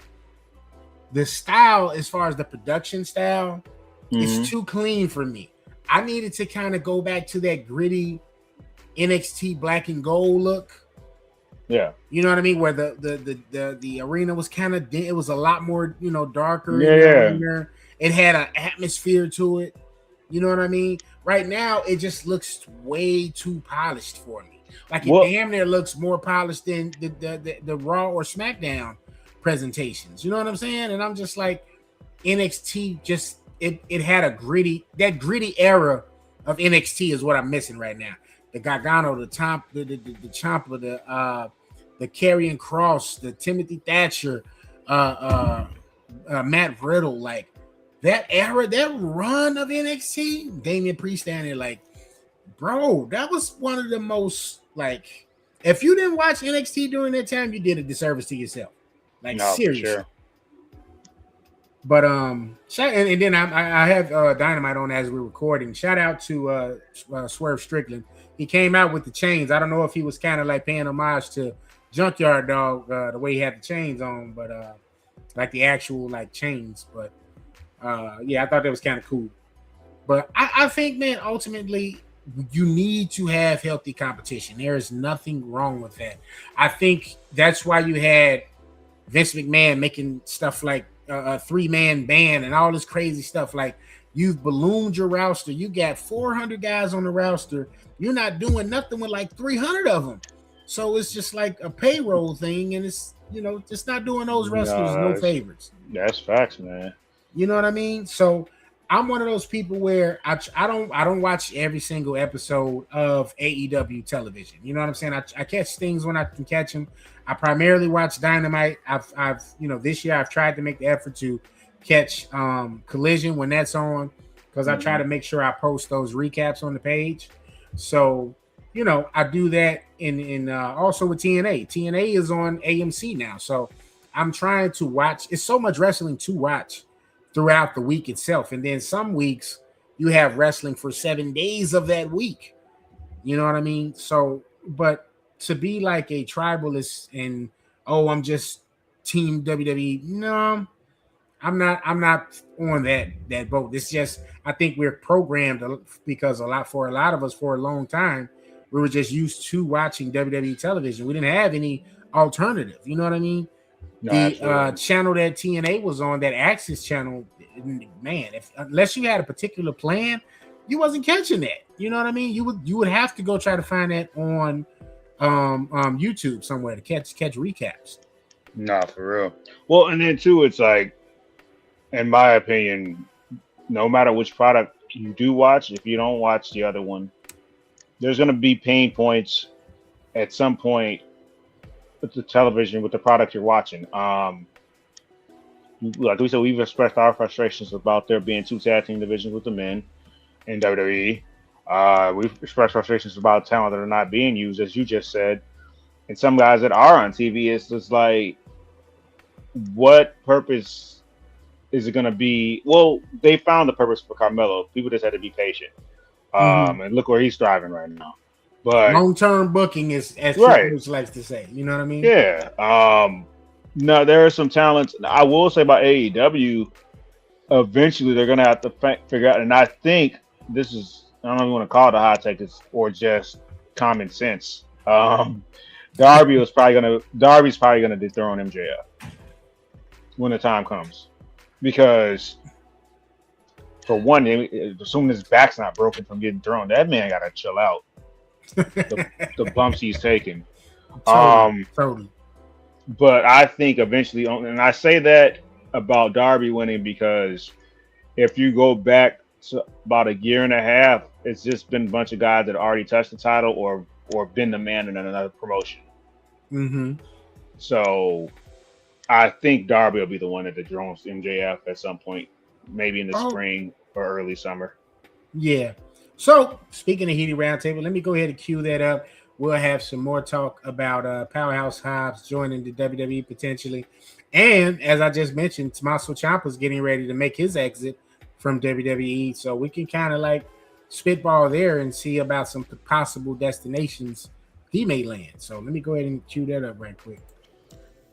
the style, as far as the production style, is Mhm. too clean for me. I needed to kind of go back to that gritty NXT black and gold look. Yeah. You know what I mean? Where the arena was kind of it was a lot more darker in Yeah. the Yeah. arena. It had an atmosphere to it. You know what I mean? Right now, it just looks way too polished for me. Like it Well, damn near looks more polished than the Raw or SmackDown presentations. You know what I'm saying? And I'm just like, NXT just it had that gritty era of NXT is what I'm missing right now. The Gargano, the Ciampa, the Karrion Kross, the Timothy Thatcher, Matt Riddle, like that era, that run of NXT, Damian Priest standing there like, bro, that was one of the most like. If you didn't watch NXT during that time, you did a disservice to yourself. Like no, for seriously. sure. But and then I have Dynamite on as we're recording. Shout out to Swerve Strickland. He came out with the chains. I don't know if he was kind of like paying homage to Junkyard Dog, the way he had the chains on, but like the actual like chains. But yeah, I thought that was kind of cool. But I think, man, ultimately you need to have healthy competition. There is nothing wrong with that. I think that's why you had Vince McMahon making stuff like a 3-man band and all this crazy stuff. Like, you've ballooned your roster. You got 400 guys on the roster. You're not doing nothing with like 300 of them. So it's just like a payroll thing, and it's just not doing those wrestlers no favors. That's facts, man. You know what I mean? So I'm one of those people where I don't watch every single episode of AEW television. You know what I'm saying? I catch things when I can catch them. I primarily watch Dynamite. I've this year I've tried to make the effort to catch Collision when that's on, because I try to make sure I post those recaps on the page. So I do that in also with TNA. TNA is on AMC now, so I'm trying to watch. It's so much wrestling to watch throughout the week itself, and then some weeks you have wrestling for 7 days of that week. You know what I mean? So, but to be like a tribalist and I'm just team WWE, no, I'm not on that boat. It's just, I think we're programmed because for a lot of us for a long time we were just used to watching WWE television. We didn't have any alternative. You know what I mean? No, The absolutely. channel that TNA was on, that Access channel, man, unless you had a particular plan, you wasn't catching that. You know what I mean? You would have to go try to find that on YouTube somewhere to catch recaps. No, for real. Well, and then too, it's like, in my opinion, no matter which product you do watch, if you don't watch the other one, there's gonna be pain points at some point with the television, with the product you're watching. Like we said, we've expressed our frustrations about there being 2 tag team divisions with the men in WWE. We've expressed frustrations about talent that are not being used, as you just said. And some guys that are on TV, it's just like, what purpose is it going to be? Well, they found the purpose for Carmelo. People just had to be patient. And look where he's driving right now. But long-term booking is, as right, Triple H likes to say. You know what I mean? yeah. No, there are some talents. I will say about AEW, eventually they're going to have to figure out. And I think this is, I don't know if you want to call it a hot take or just common sense. Darby's probably gonna dethrone MJF when the time comes, because for one, assuming his back's not broken from getting thrown, that man gotta chill out. The bumps he's taking. Totally. But I think eventually, and I say that about Darby winning because if you go back to about a year and a half, it's just been a bunch of guys that already touched the title or been the man in another promotion. Mm-hmm. So I think Darby will be the one that dethrones MJF at some point, maybe in the spring or early summer. Yeah. So speaking of Heated Roundtable, let me go ahead and cue that up. We'll have some more talk about Powerhouse Hobbs joining the WWE potentially. And as I just mentioned, Tommaso Ciampa's getting ready to make his exit from WWE. So we can kind of like spitball there and see about some possible destinations he may land. So let me go ahead and cue that up right quick.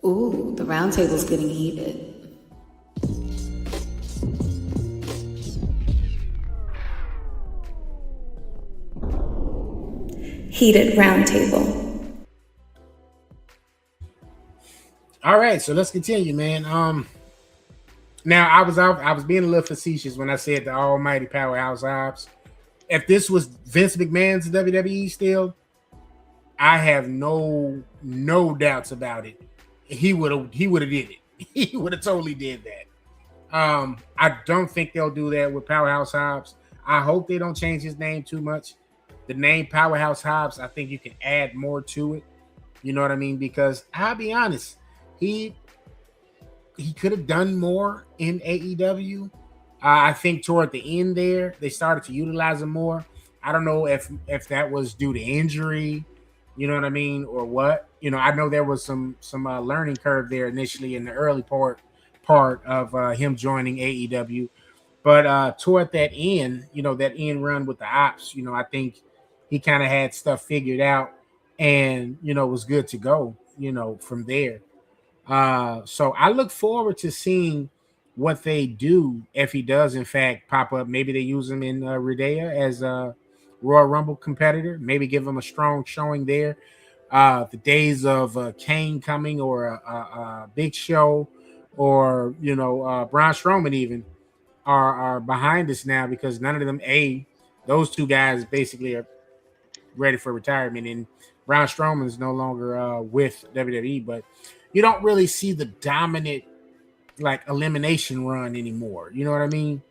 Ooh, the roundtable's getting heated. Heated Roundtable. All right, so let's continue, man. Now I was being a little facetious when I said the almighty Powerhouse Hobbs. If this was Vince McMahon's WWE still, I have no doubts about it. He would have did it. He would have totally did that. I don't think they'll do that with Powerhouse Hobbs. I hope they don't change his name too much. The name Powerhouse Hobbs, I think you can add more to it. You know what I mean? Because I'll be honest, he could have done more in AEW. I think toward the end there, they started to utilize him more. I don't know if that was due to injury, you know what I mean, or what. You know, I know there was some learning curve there initially in the early part of him joining AEW. But toward that end, you know, that end run with the Ops, you know, I think he kind of had stuff figured out and, you know, was good to go, you know, from there. So I look forward to seeing what they do if he does, in fact, pop up. Maybe they use him in Rhea as a Royal Rumble competitor. Maybe give him a strong showing there. The days of Kane coming or a Big Show or, you know, Braun Strowman even are behind us now because none of them, those two guys basically are ready for retirement, and Braun Strowman is no longer with WWE, but you don't really see the dominant like elimination run anymore. You know what I mean?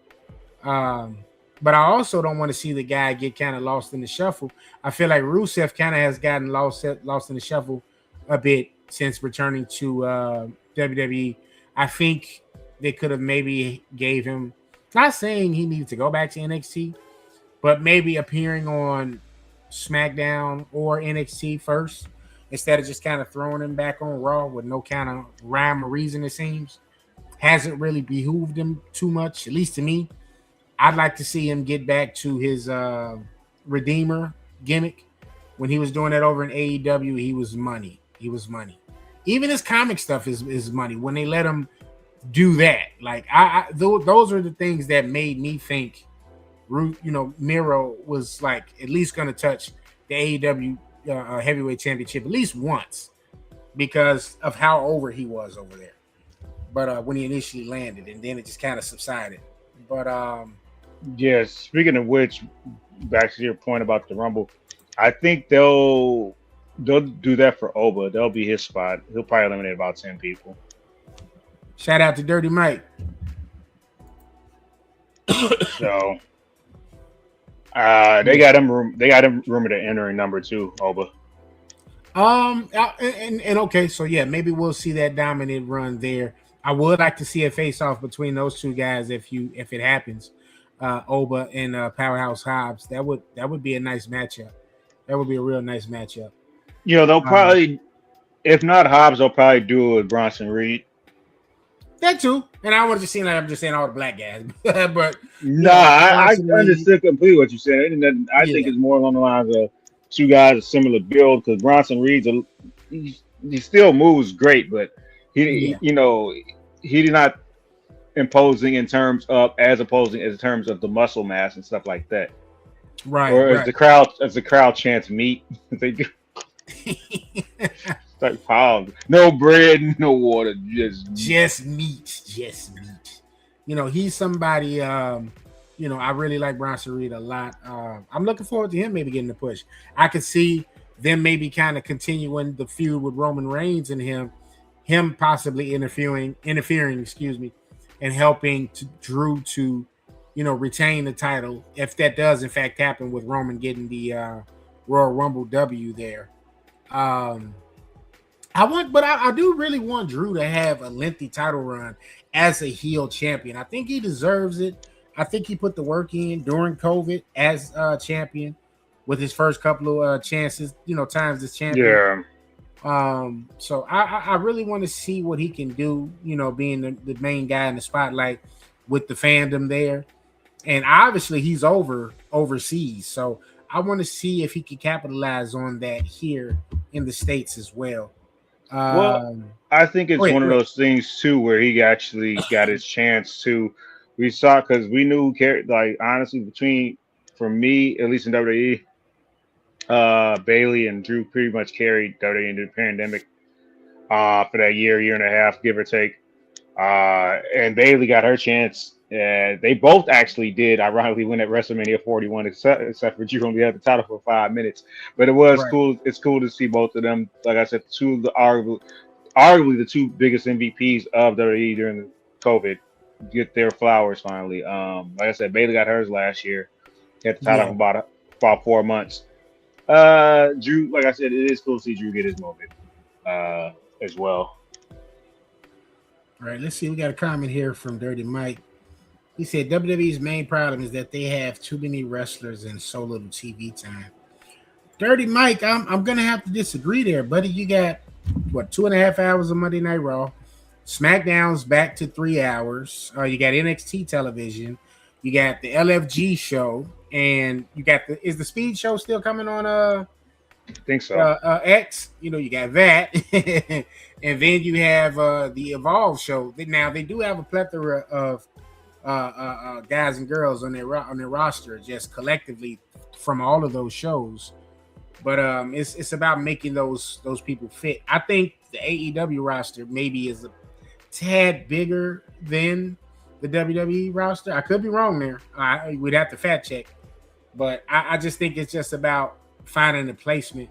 But I also don't want to see the guy get kind of lost in the shuffle. I feel like Rusev kind of has gotten lost in the shuffle a bit since returning to WWE. I think they could have maybe gave him, not saying he needed to go back to NXT, but maybe appearing on SmackDown or NXT first instead of just kind of throwing him back on Raw with no kind of rhyme or reason. It seems hasn't really behooved him too much, at least to me. I'd like to see him get back to his Redeemer gimmick. When he was doing that over in AEW, he was money. Even his comic stuff is money. When they let him do that, like those are the things that made me think, you know, Miro was like at least going to touch the AEW heavyweight championship at least once because of how over he was over there. But when he initially landed, and then it just kind of subsided. But yeah, speaking of which, back to your point about the Rumble, I think they'll do that for Oba. They'll be his spot. He'll probably eliminate about 10 people. Shout out to Dirty Mike. So they got him rumored to enter in number 2, Oba. And okay, so yeah, maybe we'll see that dominant run there. I would like to see a face-off between those two guys if it happens. Oba and Powerhouse Hobbs. That would be a nice matchup. That would be a real nice matchup. You know, they'll probably, if not Hobbs, they'll probably do it with Bronson Reed. That too. And I want to seem like I'm just saying all the black guys. But I understood completely what you said. And I think it's more along the lines of two guys of similar build because Bronson Reed's he still moves great, but he did not imposing in terms of as opposing in terms of the muscle mass and stuff like that. Right, Or right. as the crowd chants meat, they do like pound. No bread, no water, just meat. Just meat, just meat. He's somebody. I really like Bronson Reed a lot. I'm looking forward to him maybe getting the push. I could see them maybe kind of continuing the feud with Roman Reigns and him possibly interfering, excuse me, and helping Drew to, retain the title if that does in fact happen with Roman getting the Royal Rumble W there. I do really want Drew to have a lengthy title run as a heel champion. I think he deserves it. I think he put the work in during COVID as champion with his first couple of chances, times as champion. Yeah. So I really want to see what he can do, being the main guy in the spotlight with the fandom there. And obviously he's overseas. So I want to see if he can capitalize on that here in the States as well. Well, I think it's one of those things too where he actually got his chance to. We saw because we knew who carried. Like honestly, for me at least in WWE, Bailey and Drew pretty much carried WWE into the pandemic for that year and a half, give or take. And Bailey got her chance. They both actually did, ironically, win at WrestleMania 41, except for Drew only had the title for 5 minutes. But it was cool. It's cool to see both of them. Like I said, arguably the two biggest MVPs of WWE during COVID get their flowers finally. Like I said, Bailey got hers last year. Had the title for about 4 months. Drew, like I said, it is cool to see Drew get his moment as well. All right, let's see. We got a comment here from Dirty Mike. He said WWE's main problem is that they have too many wrestlers and so little TV time. Dirty Mike, I'm gonna have to disagree there, buddy. You got 2.5 hours of Monday Night Raw. SmackDown's back to 3 hours. You got NXT television. You got the LFG show, and you got is the Speed show still coming on? I think so. X. You got that, and then you have the Evolve show. Now they do have a plethora of guys and girls on their roster, just collectively from all of those shows. But it's about making those people fit. I think the AEW roster maybe is a tad bigger than the WWE roster. I could be wrong there. I would have to fact check, but I just think it's just about finding a placement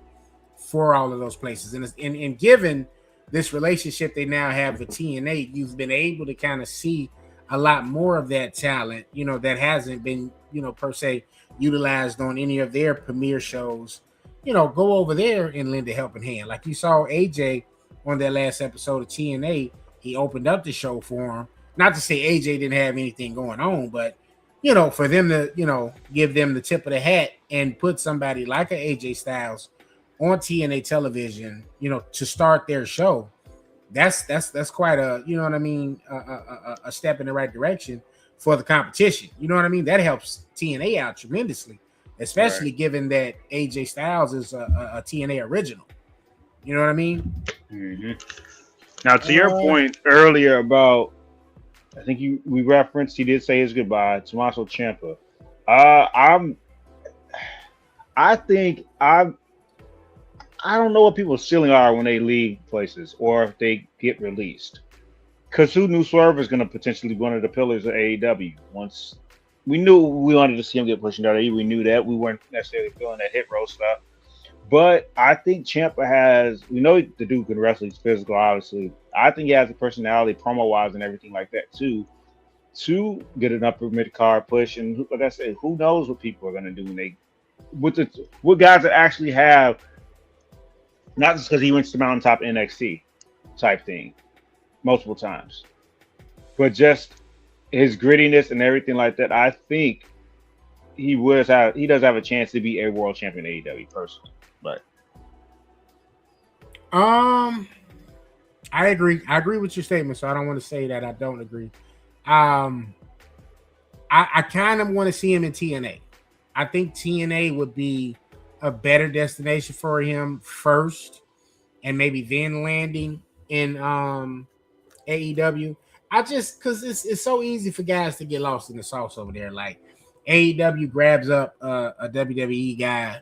for all of those places. And given this relationship they now have with TNA, you've been able to kind of see a lot more of that talent, that hasn't been, per se utilized on any of their premiere shows. Go over there and lend a helping hand. Like you saw AJ on that last episode of TNA, he opened up the show for him. Not to say AJ didn't have anything going on, but for them to, give them the tip of the hat and put somebody like a AJ Styles on TNA television, to start their show. That's quite a, a step in the right direction for the competition. You know what I mean? That helps TNA out tremendously, especially given that AJ Styles is a TNA original. You know what I mean? Mm-hmm. Now, to your point earlier about, I think we referenced, he did say his goodbye, Tommaso Ciampa. I don't know what people's ceiling are when they leave places or if they get released. Because who knew Swerve was going to potentially be one of the pillars of AEW? Once we knew we wanted to see him get pushed into WWE, we knew that. We weren't necessarily feeling that hit row stuff. But I think Ciampa we know the dude can wrestle, he's physical, obviously. I think he has the personality, promo-wise, and everything like that, too, to get an upper mid-card push. And like I said, who knows what people are going to do when what guys that actually have, not just because he went to mountaintop NXT type thing multiple times, but just his grittiness and everything like that. I think he does have a chance to be a world champion in AEW personally. But I agree. I agree with your statement, so I don't want to say that I don't agree. I kind of want to see him in TNA. I think TNA would be a better destination for him first, and maybe then landing in AEW. I just because it's so easy for guys to get lost in the sauce over there. Like AEW grabs up a WWE guy,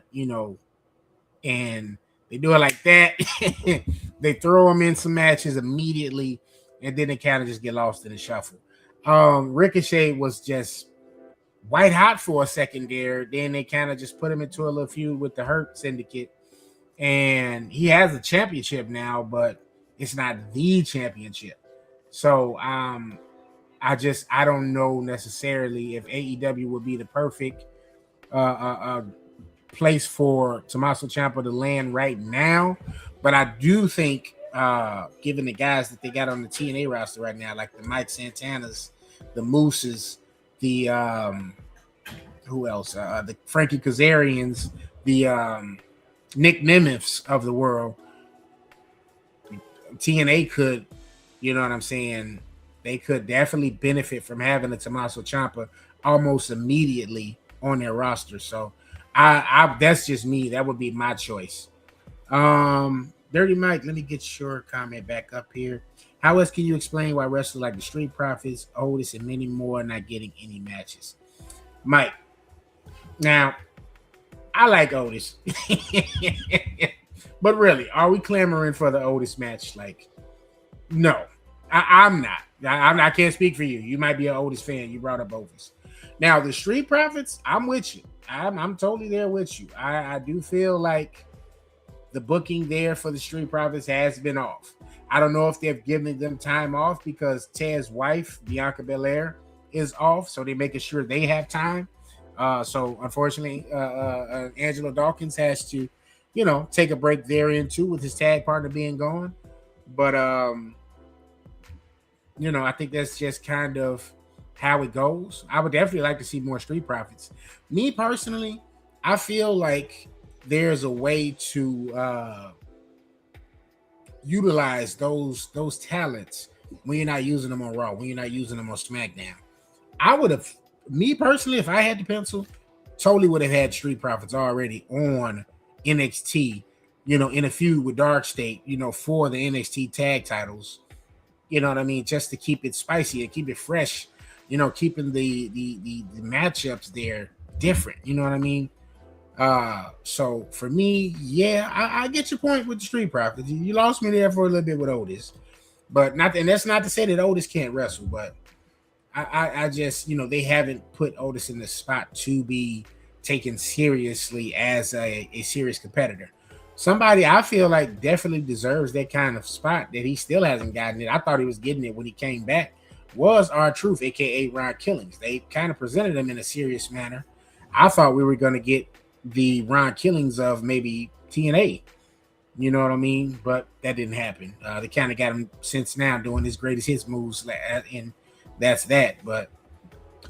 and they do it like that. They throw him in some matches immediately, and then they kind of just get lost in the shuffle. Ricochet was just white hot for a second there. Then they kind of just put him into a little feud with the Hurt Syndicate, and he has a championship now, but it's not the championship. So I don't know necessarily if AEW would be the perfect place for Tommaso Ciampa to land right now, but I do think given the guys that they got on the TNA roster right now, like the Mike Santanas, the Mooses, the who else? The Frankie Kazarians, the Nick Nemeths of the world. TNA could, you know what I'm saying? They could definitely benefit from having a Tommaso Ciampa almost immediately on their roster. So I that's just me. That would be my choice. Dirty Mike, let me get your comment back up here. How else can you explain why wrestlers like the Street Profits, Otis, and many more are not getting any matches? Mike, now I like Otis, but really, are we clamoring for the Otis match? Like, no, I'm not. I can't speak for you. You might be an Otis fan. You brought up Otis. Now, the Street Profits, I'm with you. I'm totally there with you. I do feel like the booking there for the Street Profits has been off. I don't know if they've given them time off because Taz's wife, Bianca Belair, is off, so they're making sure they have time. So unfortunately, Angelo Dawkins has to, take a break therein too with his tag partner being gone. But I think that's just kind of how it goes. I would definitely like to see more Street Profits. Me personally, I feel like there's a way to utilize those talents when you're not using them on Raw, when you're not using them on SmackDown. I would have, me personally, if I had to pencil, totally would have had Street Profits already on NXT, in a feud with Dark State, for the NXT tag titles. You know what I mean? Just to keep it spicy and keep it fresh, keeping the matchups there different. You know what I mean? So for me, yeah, I get your point with the Street Profits. You lost me there for a little bit with Otis, but and that's not to say that Otis can't wrestle, but I just, they haven't put Otis in the spot to be taken seriously as a serious competitor. Somebody I feel like definitely deserves that kind of spot that he still hasn't gotten it. I thought he was getting it when he came back was R-Truth, aka Ron Killings. They kind of presented him in a serious manner. I thought we were going to get the Ron Killings of maybe TNA, you know what I mean? But that didn't happen. They kind of got him since now doing his greatest hits moves, and that's that. But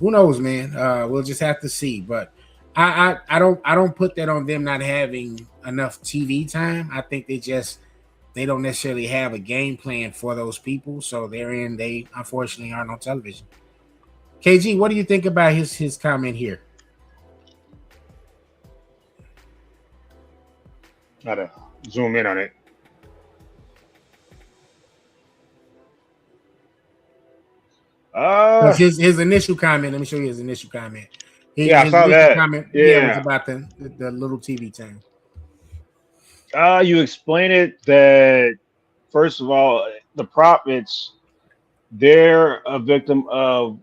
who knows, man? We'll just have to see. But I don't put that on them not having enough TV time. I think they don't necessarily have a game plan for those people, so they unfortunately aren't on television. KG, what do you think about his comment here? Gotta zoom in on it. His initial comment. Let me show you his initial comment. I saw that. Comment, it was about the little TV time. You explain it that first of all, the Profits, they're a victim of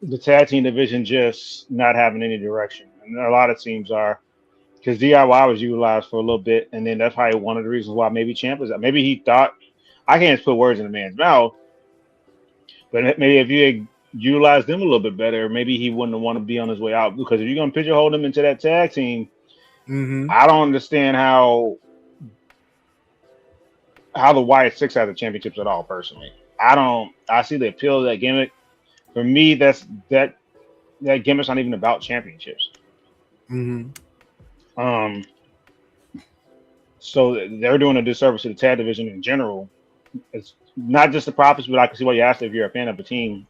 the tag team division just not having any direction, and a lot of teams are. Because DIY was utilized for a little bit, and then that's probably one of the reasons why maybe Champ is. Maybe he thought, I can't put words in the man's mouth, but maybe if you had utilized them a little bit better, maybe he wouldn't want to be on his way out. Because if you're going to pigeonhole him into that tag team, I don't understand how the Wyatt Six has the championships at all. Personally, I see the appeal of that gimmick. For me, that gimmick's not even about championships. So they're doing a disservice to the tag division in general. It's not just the Profits, but I can see why you asked if you're a fan of a team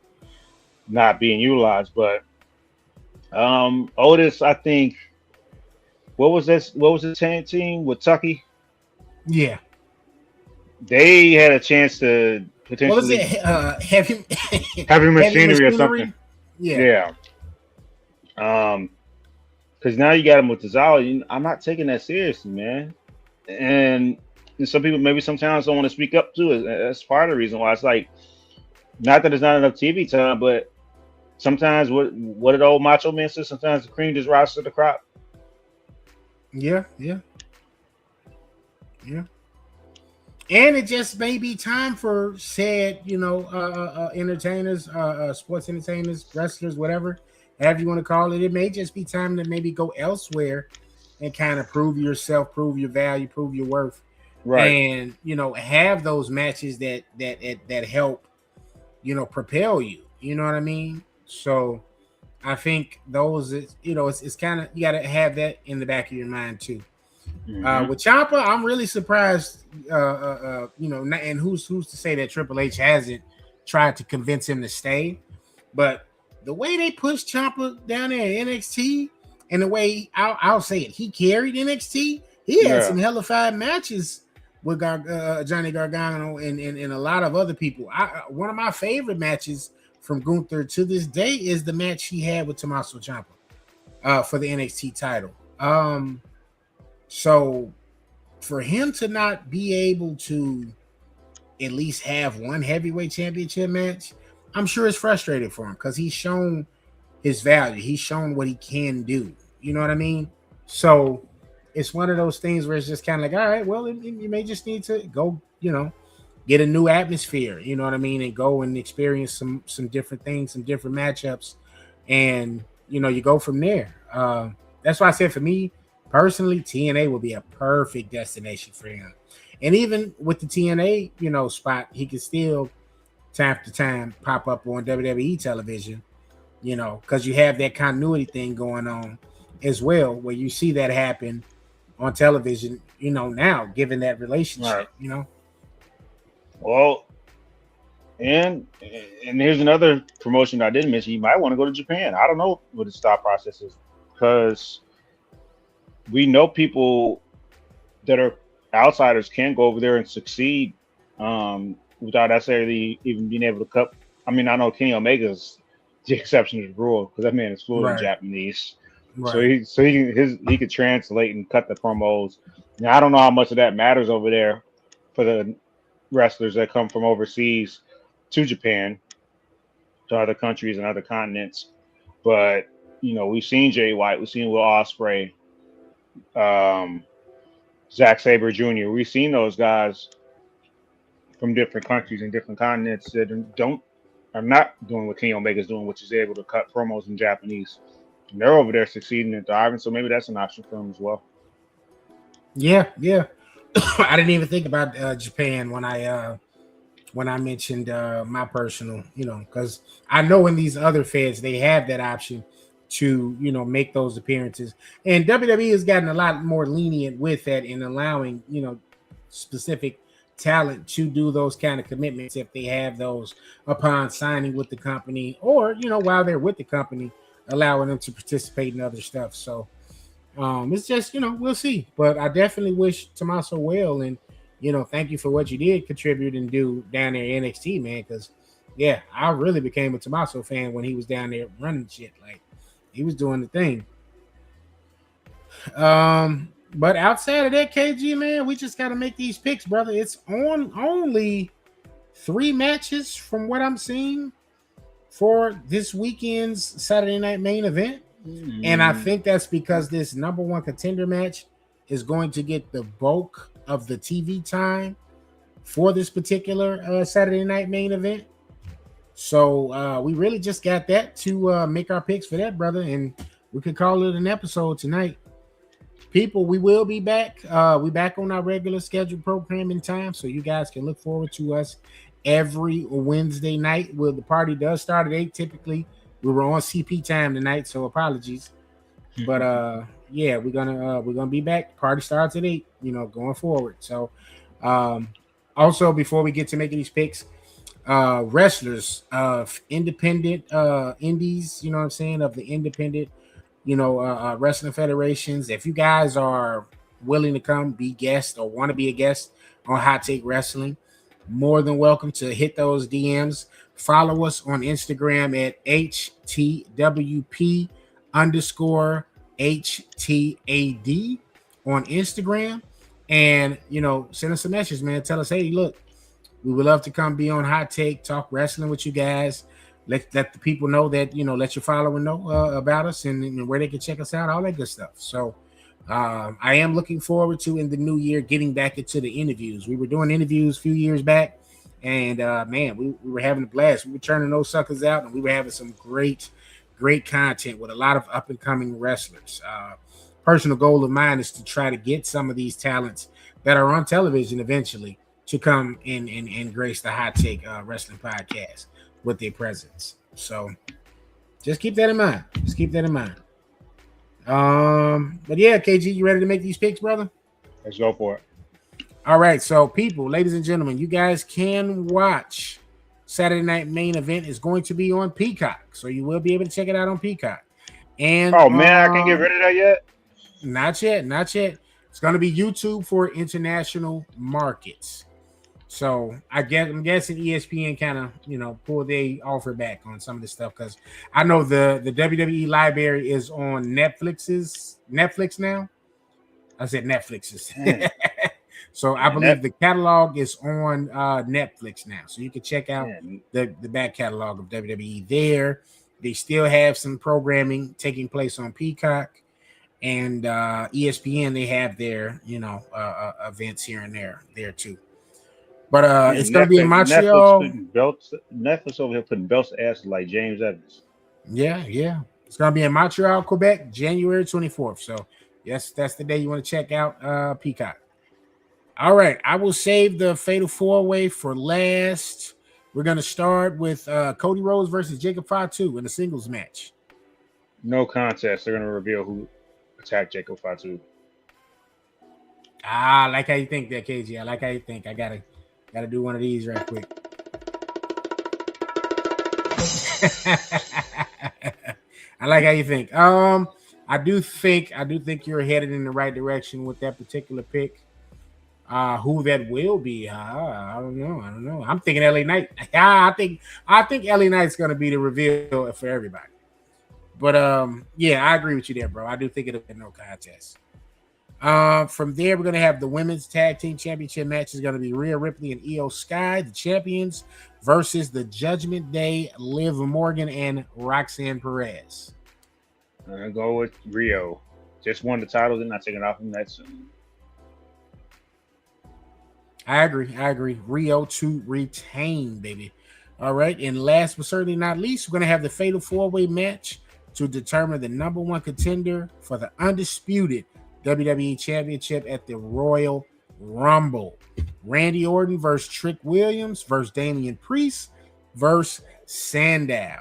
not being utilized. But Otis, I think, what was the tag team with Tucky? Yeah, they had a chance to What was potentially it? Heavy heavy machinery or something. Yeah. Yeah. Because now you got him with Tozawa. I'm not taking that seriously, man. And some people maybe sometimes don't want to speak up to it. That's part of the reason why it's like not that there's not enough TV time, but sometimes what did old Macho Man say? Sometimes the cream just rises to the crop. Yeah. And it just may be time for said, entertainers, sports entertainers, wrestlers, whatever you want to call it. It may just be time to maybe go elsewhere and kind of prove yourself, prove your value, prove your worth, Right. and have those matches that help, propel you. You know what I mean? So I think those, it's kind of, you got to have that in the back of your mind too. Mhm. With Ciampa, I'm really surprised. And who's to say that Triple H hasn't tried to convince him to stay? But the way they pushed Ciampa down there at NXT, and the way I'll say it, he carried NXT. He had some hellified matches with Johnny Gargano and a lot of other people. One of my favorite matches from Gunther to this day is the match he had with Tommaso Ciampa for the NXT title. So for him to not be able to at least have one heavyweight championship match, I'm sure it's frustrating for him because he's shown his value. He's shown what he can do. You know what I mean? So it's one of those things where it's just kind of like, all right, well, you may just need to go, get a new atmosphere. You know what I mean? And go and experience some different things, some different matchups. And, you go from there. That's why I said for me, personally, TNA will be a perfect destination for him. And even with the TNA, spot, he can still time to time pop up on WWE television, because you have that continuity thing going on as well, where you see that happen on television, now, given that relationship, Right. Well, and here's another promotion I didn't mention. You might want to go to Japan. I don't know what the thought process is because we know people that are outsiders can go over there and succeed without necessarily even being able to cut. I mean, I know Kenny Omega's the exception to the rule because that man is fluent in Japanese, so he could translate and cut the promos. Now I don't know how much of that matters over there for the wrestlers that come from overseas to Japan, to other countries and other continents, but we've seen Jay White, we've seen Will Ospreay. Zack Sabre Jr. We've seen those guys from different countries and different continents that are not doing what Kenny Omega's doing, which is able to cut promos in Japanese. And they're over there succeeding and thriving, so maybe that's an option for them as well. Yeah. I didn't even think about Japan when I mentioned my personal, because I know in these other feds they have that option to make those appearances, and WWE has gotten a lot more lenient with that in allowing specific talent to do those kind of commitments if they have those upon signing with the company, or while they're with the company, allowing them to participate in other stuff. So it's just we'll see, but I definitely wish Tommaso well, and thank you for what you did contribute and do down there at NXT, man, because I really became a Tommaso fan when he was down there running shit. Like, he was doing the thing. But outside of that, KG, man, we just got to make these picks, brother. It's on only 3 matches from what I'm seeing for this weekend's Saturday night main event. And I think that's because this number 1 contender match is going to get the bulk of the TV time for this particular Saturday night main event. So we really just got that to make our picks for that, brother, and we could call it an episode tonight. People, we will be back. We back on our regular scheduled programming time, so you guys can look forward to us every Wednesday night. Well, the party does start at 8 typically. We were on CP time tonight, so apologies. But we're gonna be back. Party starts at 8, going forward. So also, before we get to making these picks, wrestlers of independent indies, you know what I'm saying, of the independent, wrestling federations. If you guys are willing to come be guests or want to be a guest on Hot Take Wrestling, more than welcome to hit those DMs. Follow us on Instagram at HTWP_HTAD on Instagram. And, send us a message, man. Tell us, hey, look, we would love to come be on Hot Take, talk wrestling with you guys. Let the people know that, let your following know about us and where they can check us out, all that good stuff. So I am looking forward to, in the new year, getting back into the interviews. We were doing interviews a few years back, and man, we were having a blast. We were turning those suckers out, and we were having some great content with a lot of up-and-coming wrestlers. Personal goal of mine is to try to get some of these talents that are on television eventually to come in and grace the Hot Take Wrestling Podcast with their presence. So just keep that in mind. But yeah, KG, you ready to make these picks, brother? Let's go for it. All right, so people, ladies and gentlemen, you guys can watch Saturday Night Main Event. Is going to be on Peacock, so you will be able to check it out on Peacock. And I can't get rid of that yet. Not yet. It's going to be YouTube for international markets. So I'm guessing ESPN kind of pull their offer back on some of this stuff, because I know the WWE library is on Netflix now. I said Netflix's. So I believe the catalog is on Netflix now, so you can check out the back catalog of WWE there. They still have some programming taking place on Peacock and ESPN. They have their events here and there too. But it's going to be in Montreal. Netflix over here putting belts to asses like James Evans. Yeah. It's going to be in Montreal, Quebec, January 24th. So, yes, that's the day you want to check out Peacock. All right. I will save the Fatal 4-Way for last. We're going to start with Cody Rhodes versus Jacob Fatu in a singles match. No contest. They're going to reveal who attacked Jacob Fatu. I like how you think that, KG. I like how you think. I got to do one of these right quick. I like how you think. I do think you're headed in the right direction with that particular pick. Who that will be? I don't know. I'm thinking LA Knight. I think LA Knight's gonna be the reveal for everybody. But yeah, I agree with you there, bro. I do think it'll be no contest. From there, we're going to have the women's tag team championship match. Is going to be Rhea Ripley and Io Sky, the champions, versus the Judgment Day, Liv Morgan and Roxanne Perez. I'm going to go with Rio. Just won the title, they're not taking it off him that soon. I agree. Rio to retain, baby. All right. And last but certainly not least, we're going to have the Fatal 4-Way match to determine the number one contender for the undisputed WWE Championship at the Royal Rumble. Randy Orton versus Trick Williams versus Damian Priest versus Sandow.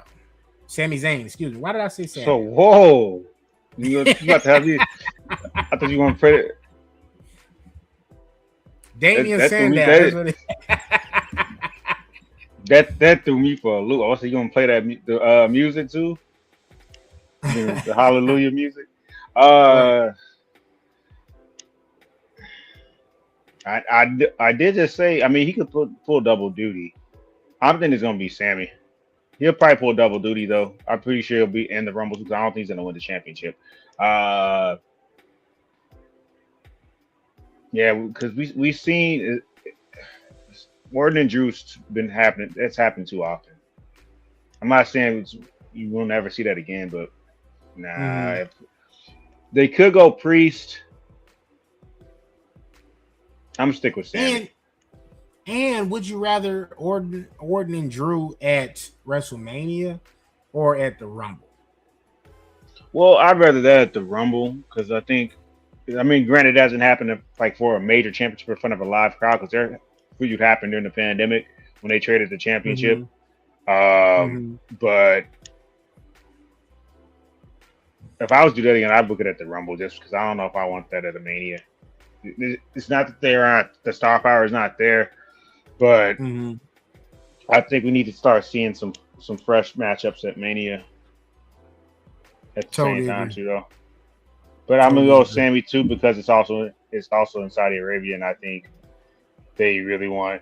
Sami Zayn, excuse me. Why did I say Sandow? So, whoa. You about to have you. I thought you were going to put it. Damian Sandow. That threw me for a loop. Also, you going to play the music too? The Hallelujah music? I did just say, I mean, he could pull double duty. I don't think it's going to be Sammy. He'll probably pull double duty, though. I'm pretty sure he'll be in the Rumble because I don't think he's going to win the championship. Yeah, because we've seen Orton and Drew's been happening. It's happened too often. I'm not saying you will never see that again, but nah. They could go Priest. I'm gonna stick with Sammy. And would you rather Orton and Drew at WrestleMania or at the Rumble? Well, I'd rather that at the Rumble because I mean, granted, it hasn't happened like for a major championship in front of a live crowd because there would happen during the pandemic when they traded the championship. But if I was to do that again, I'd book it at the Rumble just because I don't know if I want that at a Mania. It's not that they're not, the star power is not there, but I think we need to start seeing some fresh matchups at Mania at the same time too, though. But I'm gonna go with Sammy too because it's also in Saudi Arabia, and I think they really want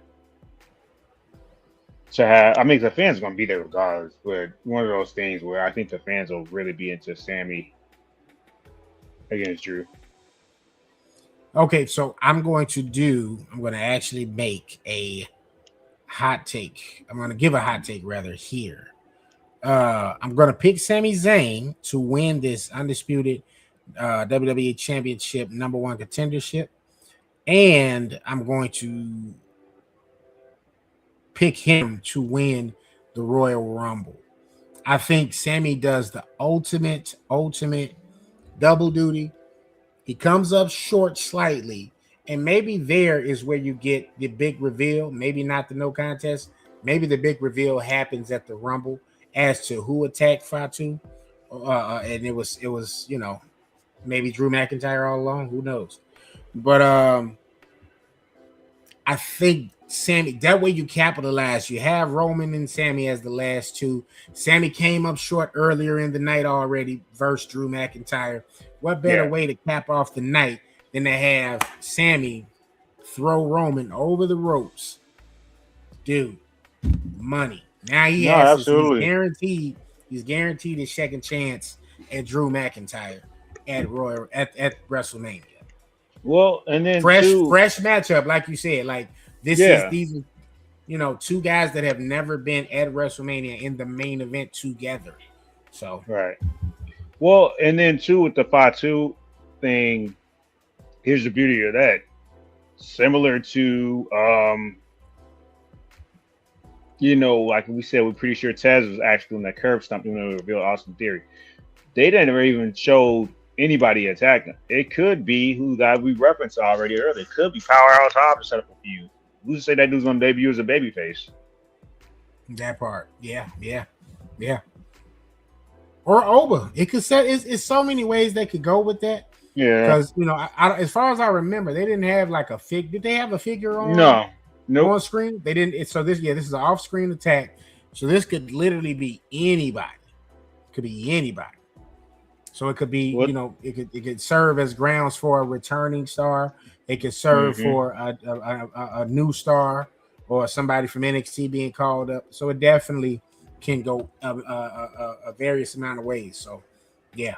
to have. I mean, the fans are gonna be there regardless, but one of those things where I think the fans will really be into Sammy against Drew. Okay, so I'm going to actually make a hot take. I'm going to give a hot take rather here. I'm going to pick Sami Zayn to win this undisputed WWE Championship #1 contendership, and I'm going to pick him to win the Royal Rumble. I think Sammy does the ultimate double duty. He comes up short slightly, and maybe there is where you get the big reveal. Maybe not the no contest. Maybe the big reveal happens at the Rumble as to who attacked Fatu, and it was maybe Drew McIntyre all along. Who knows? But I think Sammy, that way you capitalize. You have Roman and Sammy as the last two. Sammy came up short earlier in the night already versus Drew McIntyre. What better way to cap off the night than to have Sammy throw Roman over the ropes? Dude, money. Now he's guaranteed his second chance at Drew McIntyre at WrestleMania. Well, and then fresh matchup, like you said. Like these are two guys that have never been at WrestleMania in the main event together. So right. Well, and then too with the Fatu thing, here's the beauty of that. Similar to like we said, we're pretty sure Taz was actually doing that curb stomp when they revealed Austin Theory. They didn't even show anybody attacking. It could be who that we referenced already earlier. It could be Powerhouse Hobbs to set up a feud. Who's to say that dude's gonna debut as a babyface? That part, yeah. Or Oba. It could set. It's so many ways they could go with that. Yeah, because I, as far as I remember, they didn't have like a fig. Did they have a figure on? No, on screen. They didn't. So this is an off-screen attack. So this could literally be anybody. It could be anybody. So it could be, it could serve as grounds for a returning star. It could serve for a new star or somebody from NXT being called up. So it definitely can go a various amount of ways. So, yeah.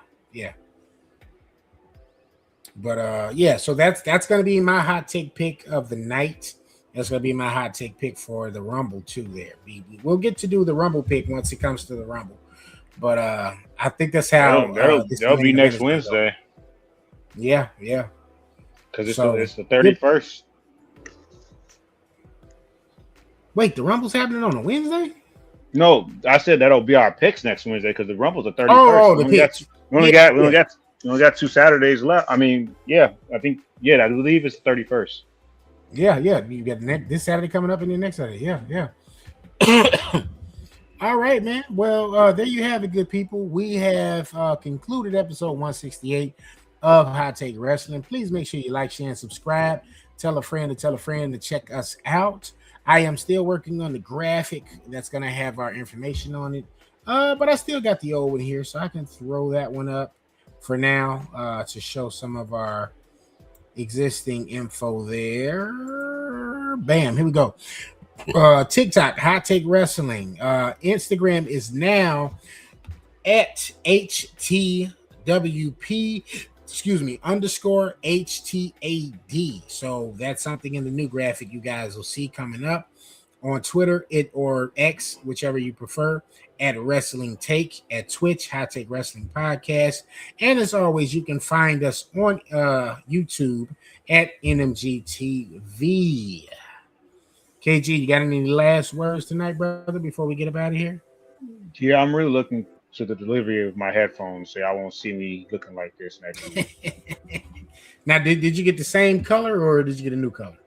But so that's going to be my hot take pick of the night. That's going to be my hot take pick for the Rumble too. There, we'll get to do the Rumble pick once it comes to the Rumble. But I think that's how that'll be next Wednesday. Yeah. Because it's the 31st. Wait, the Rumble's happening on a Wednesday? No, I said that'll be our picks next Wednesday because the Rumble's the 31st. Oh, the picks. We only got 2 Saturdays left. I mean, I believe it's the 31st. Yeah. You got this Saturday coming up and the next Saturday. Yeah. All right, man. Well, there you have it, good people. We have concluded episode 168 of Hot Take Wrestling. Please make sure you like, share, and subscribe. Tell a friend to check us out. I am still working on the graphic that's going to have our information on it. But I still got the old one here, so I can throw that one up for now to show some of our existing info there. Bam, here we go. TikTok, Hot Take Wrestling. Instagram is now at HTWP, _HTAD. So that's something in the new graphic you guys will see coming up. On Twitter, or X, whichever you prefer, at Wrestling Take, at Twitch, Hot Take Wrestling Podcast. And as always, you can find us on YouTube at NMGTV. KG, you got any last words tonight, brother, before we get up out of here? Yeah, I'm really looking to the delivery of my headphones so I won't see me looking like this next week. Now, did you get the same color or did you get a new color?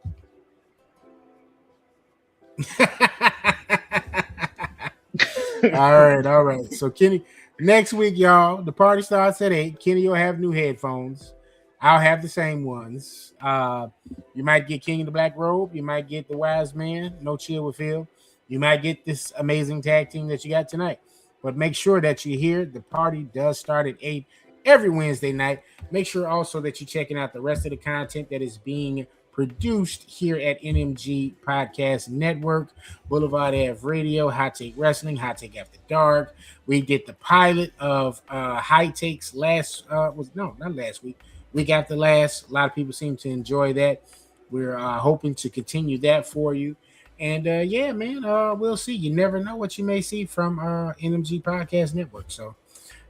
All right. So Kenny, next week, y'all, the party starts at 8. Kenny will have new headphones. I'll have the same ones. You might get King of the Black Robe. You might get the Wise Man, No Chill with Phil. You might get this amazing tag team that you got tonight. But make sure that you're here. The party does start at 8 every Wednesday night. Make sure also that you're checking out the rest of the content that is being produced here at NMG Podcast Network, Boulevard Ave Radio, Hot Take Wrestling, Hot Take After Dark. We did the pilot of High Takes not last week, week after last. A lot of people seem to enjoy that. We're hoping to continue that for you. And yeah, man, we'll see. You never know what you may see from NMG Podcast Network. So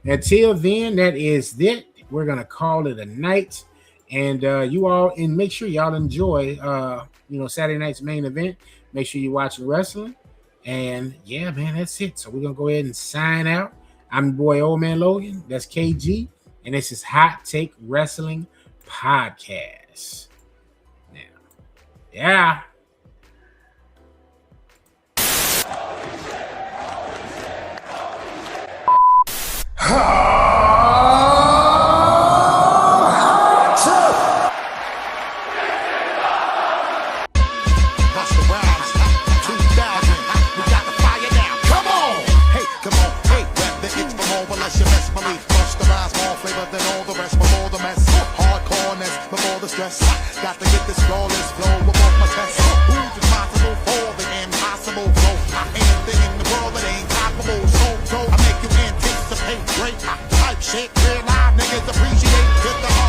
until then, that is it. We're gonna call it a night. And you all, and make sure y'all enjoy Saturday night's main event. Make sure you're watching wrestling. And yeah, man, that's it. So we're gonna go ahead and sign out. I'm your boy Old Man Logan. That's KG, and this is Hot Take Wrestling Podcast. Now, yeah. Got to get this flawless flow above my chest. Who's responsible for the impossible flow? Anything in the world that ain't toppable. So I make you anticipate great type shit. Real live niggas appreciate. Get the